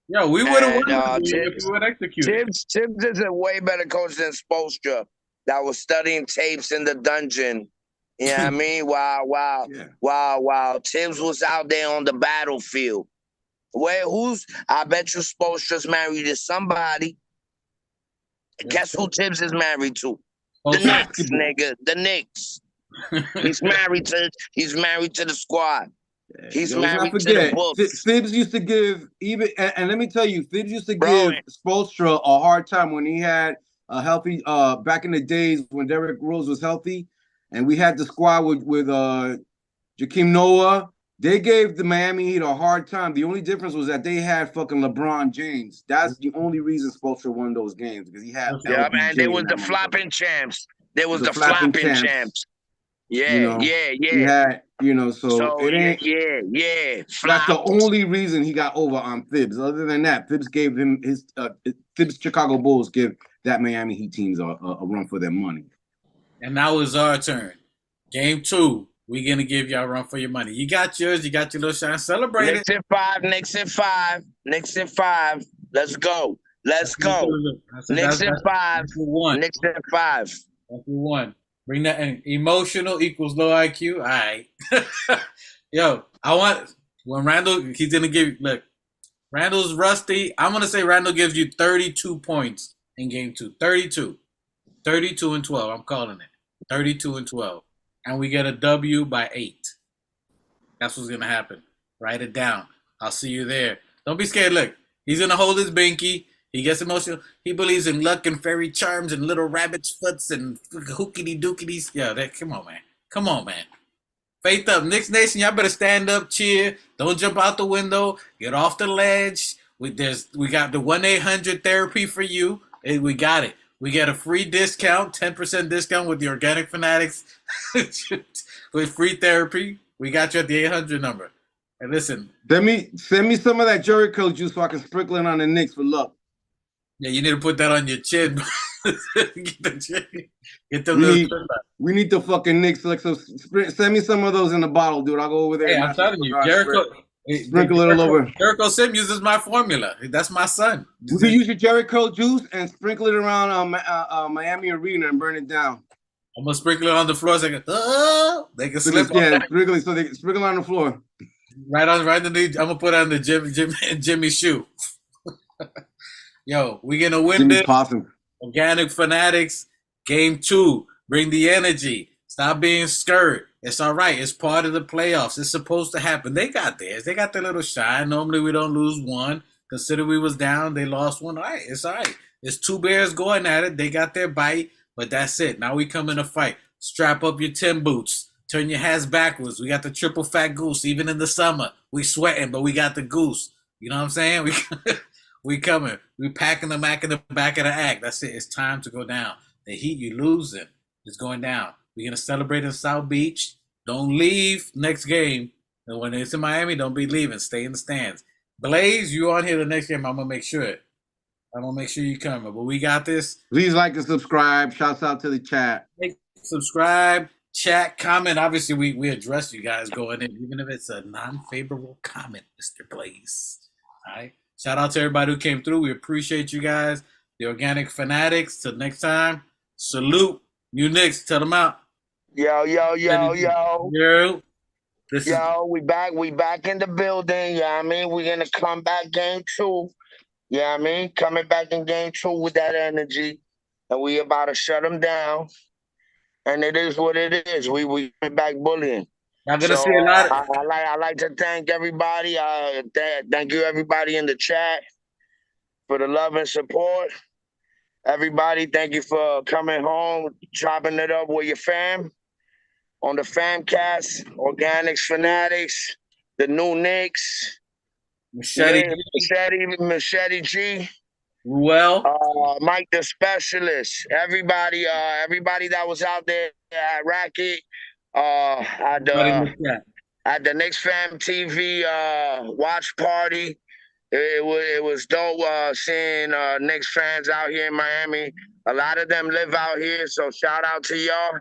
Yo, we would have won if we would execute. Tibbs is a way better coach than Spoelstra. that was studying tapes in the dungeon. You know what I mean? While Tibbs was out there on the battlefield. I bet you Spoelstra's married to somebody. Guess who Tibbs is married to? The Knicks, nigga. The Knicks. He's married to the squad. He's married to the Bulls. Thibs used to give and let me tell you, Thibs used to give Spoelstra a hard time when he had a healthy back in the days when Derrick Rose was healthy, and we had the squad with Jakeem Noah. They gave the Miami Heat a hard time. The only difference was that they had fucking LeBron James. That's the only reason Spoelstra won those games, because he had man. They was the flopping champs. They was the flopping champs. Yeah. He had, so it ain't. Yeah. That's the only reason he got over on Thibs. Other than that, Thibs gave him Thibs Chicago Bulls give that Miami Heat teams a run for their money. And now it's our turn. Game 2. We're going to give y'all a run for your money. You got yours. You got your little shine. Celebrate it. Knicks in five. Let's go. Knicks in 5. Knicks in 5. That's one. Bring that in. Emotional equals low IQ. All right. Yo, when Randall, he's going to give, look, Randall's rusty. I'm going to say Randall gives you 32 points in game 2. 32. 32 and 12. I'm calling it. 32 and 12. And we get a W by 8. That's what's going to happen. Write it down. I'll see you there. Don't be scared. Look, he's going to hold his binky. He gets emotional. He believes in luck and fairy charms and little rabbit's foots and hookity dookities. Yeah, come on, man. Faith up. Knicks Nation, y'all better stand up, cheer. Don't jump out the window. Get off the ledge. We got the 1-800 therapy for you. We got it. We get a free discount, 10% discount with the Organic Fanatics with free therapy. We got you at the 800 number. And listen. Send me some of that Jericho juice so I can sprinkle it on the Knicks for luck. Yeah, you need to put that on your chin. Get we need the fucking Knicks. Like, so send me some of those in the bottle, dude. I'll go over there. Hey, I'm telling you, Jericho. Sprinkle it all over. Jericho Sim uses my formula. That's my son. You can use your Jericho juice and sprinkle it around Miami Arena and burn it down. I'm gonna sprinkle it on the floor so they can slip. Yeah, sprinkle it so they can sprinkle it on the floor. Right underneath. I'm gonna put it on the Jimmy shoe. Yo, we gonna win this. Possum. Organic Fanatics, game 2. Bring the energy. Stop being scared. It's all right. It's part of the playoffs. It's supposed to happen. They got theirs. They got their little shine. Normally we don't lose one. Consider we was down. They lost one. All right. It's all right. It's 2 Bears going at it. They got their bite, but that's it. Now we come in a fight. Strap up your Tim boots. Turn your hats backwards. We got the triple fat goose. Even in the summer, we sweating, but we got the goose. You know what I'm saying? We coming. We packing the Mac in the back of the act. That's it. It's time to go down. The Heat, you losing. It's going down. We're going to celebrate in South Beach. Don't leave next game. And when it's in Miami, don't be leaving. Stay in the stands. Blaze, you on here the next game. I'm going to make sure. You come. But we got this. Please like and subscribe. Shouts out to the chat. Subscribe, chat, comment. Obviously, we address you guys going in, even if it's a non-favorable comment, Mr. Blaze. All right. Shout out to everybody who came through. We appreciate you guys. The Organic Fanatics. Till next time. Salute. You Knicks. Tell them out. Yo. We back in the building. You know what I mean? We're going to come back game 2. You know what I mean? Coming back in game 2 with that energy. And we about to shut them down. And it is what it is. We back bullying. I'm gonna see a lot. I like to thank everybody. Thank you everybody in the chat for the love and support. Everybody, thank you for coming home, chopping it up with your fam on the Famcast, Organics Fanatics, the new Knicks, Machete G. Well, Mike the Specialist, everybody that was out there at Racket, at the Knicks Fam TV watch party. It was dope seeing Knicks fans out here in Miami. A lot of them live out here, so shout out to y'all.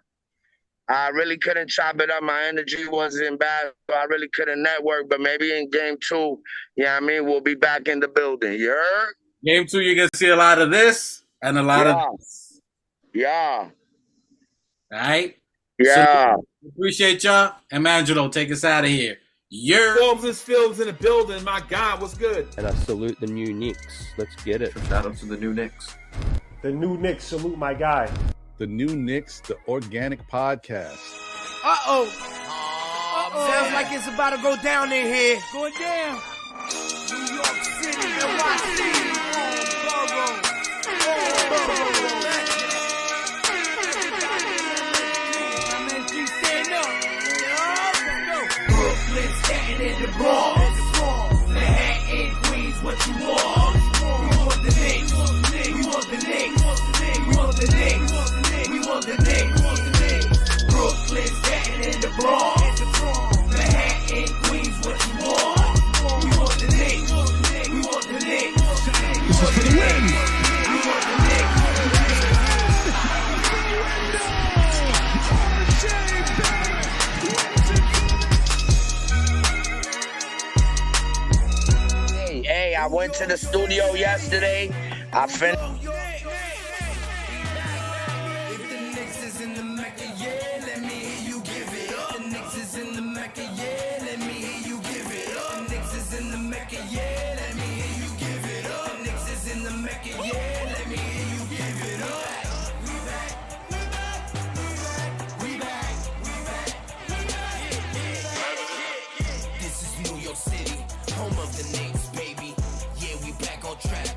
I really couldn't chop it up. My energy wasn't bad, so I really couldn't network. But maybe in game 2, we'll be back in the building. You heard? Game 2, you're going to see a lot of this and a lot of this. Yeah. All right. Yeah. So, appreciate y'all. And Angelo, take us out of here. You're Films in the building. My God, what's good? And I salute the new Knicks. Let's get it. Shout out to the new Knicks. The new Knicks, salute my guy. The new Knicks, the organic podcast. Sounds like it's about to go down in here. Going down. New York City, NYC, Brooklyn, Staten, and the Bronx. Manhattan, Queens, what you want? We want the Knicks. We want the Knicks. We want the Knicks. We want the Knicks. Brooklyn, Staten, and the Bronx. Manhattan, Queens, what you want? We want the Knicks. We want the Knicks. This is for the win. We want the Knicks. Hey, I went to the studio yesterday. I finished. If the Knicks is in the Mecca, yeah, let me hear you give it up. The Knicks is in the Mecca, yeah, let me hear you give it up. The Knicks is in the Mecca, yeah, let me hear you give it up. The Knicks is in the Mecca, yeah, let me hear you give it up. We back, we back, we back, we back, we back. This is New York City, home of the Knicks, baby. Yeah, we back on track.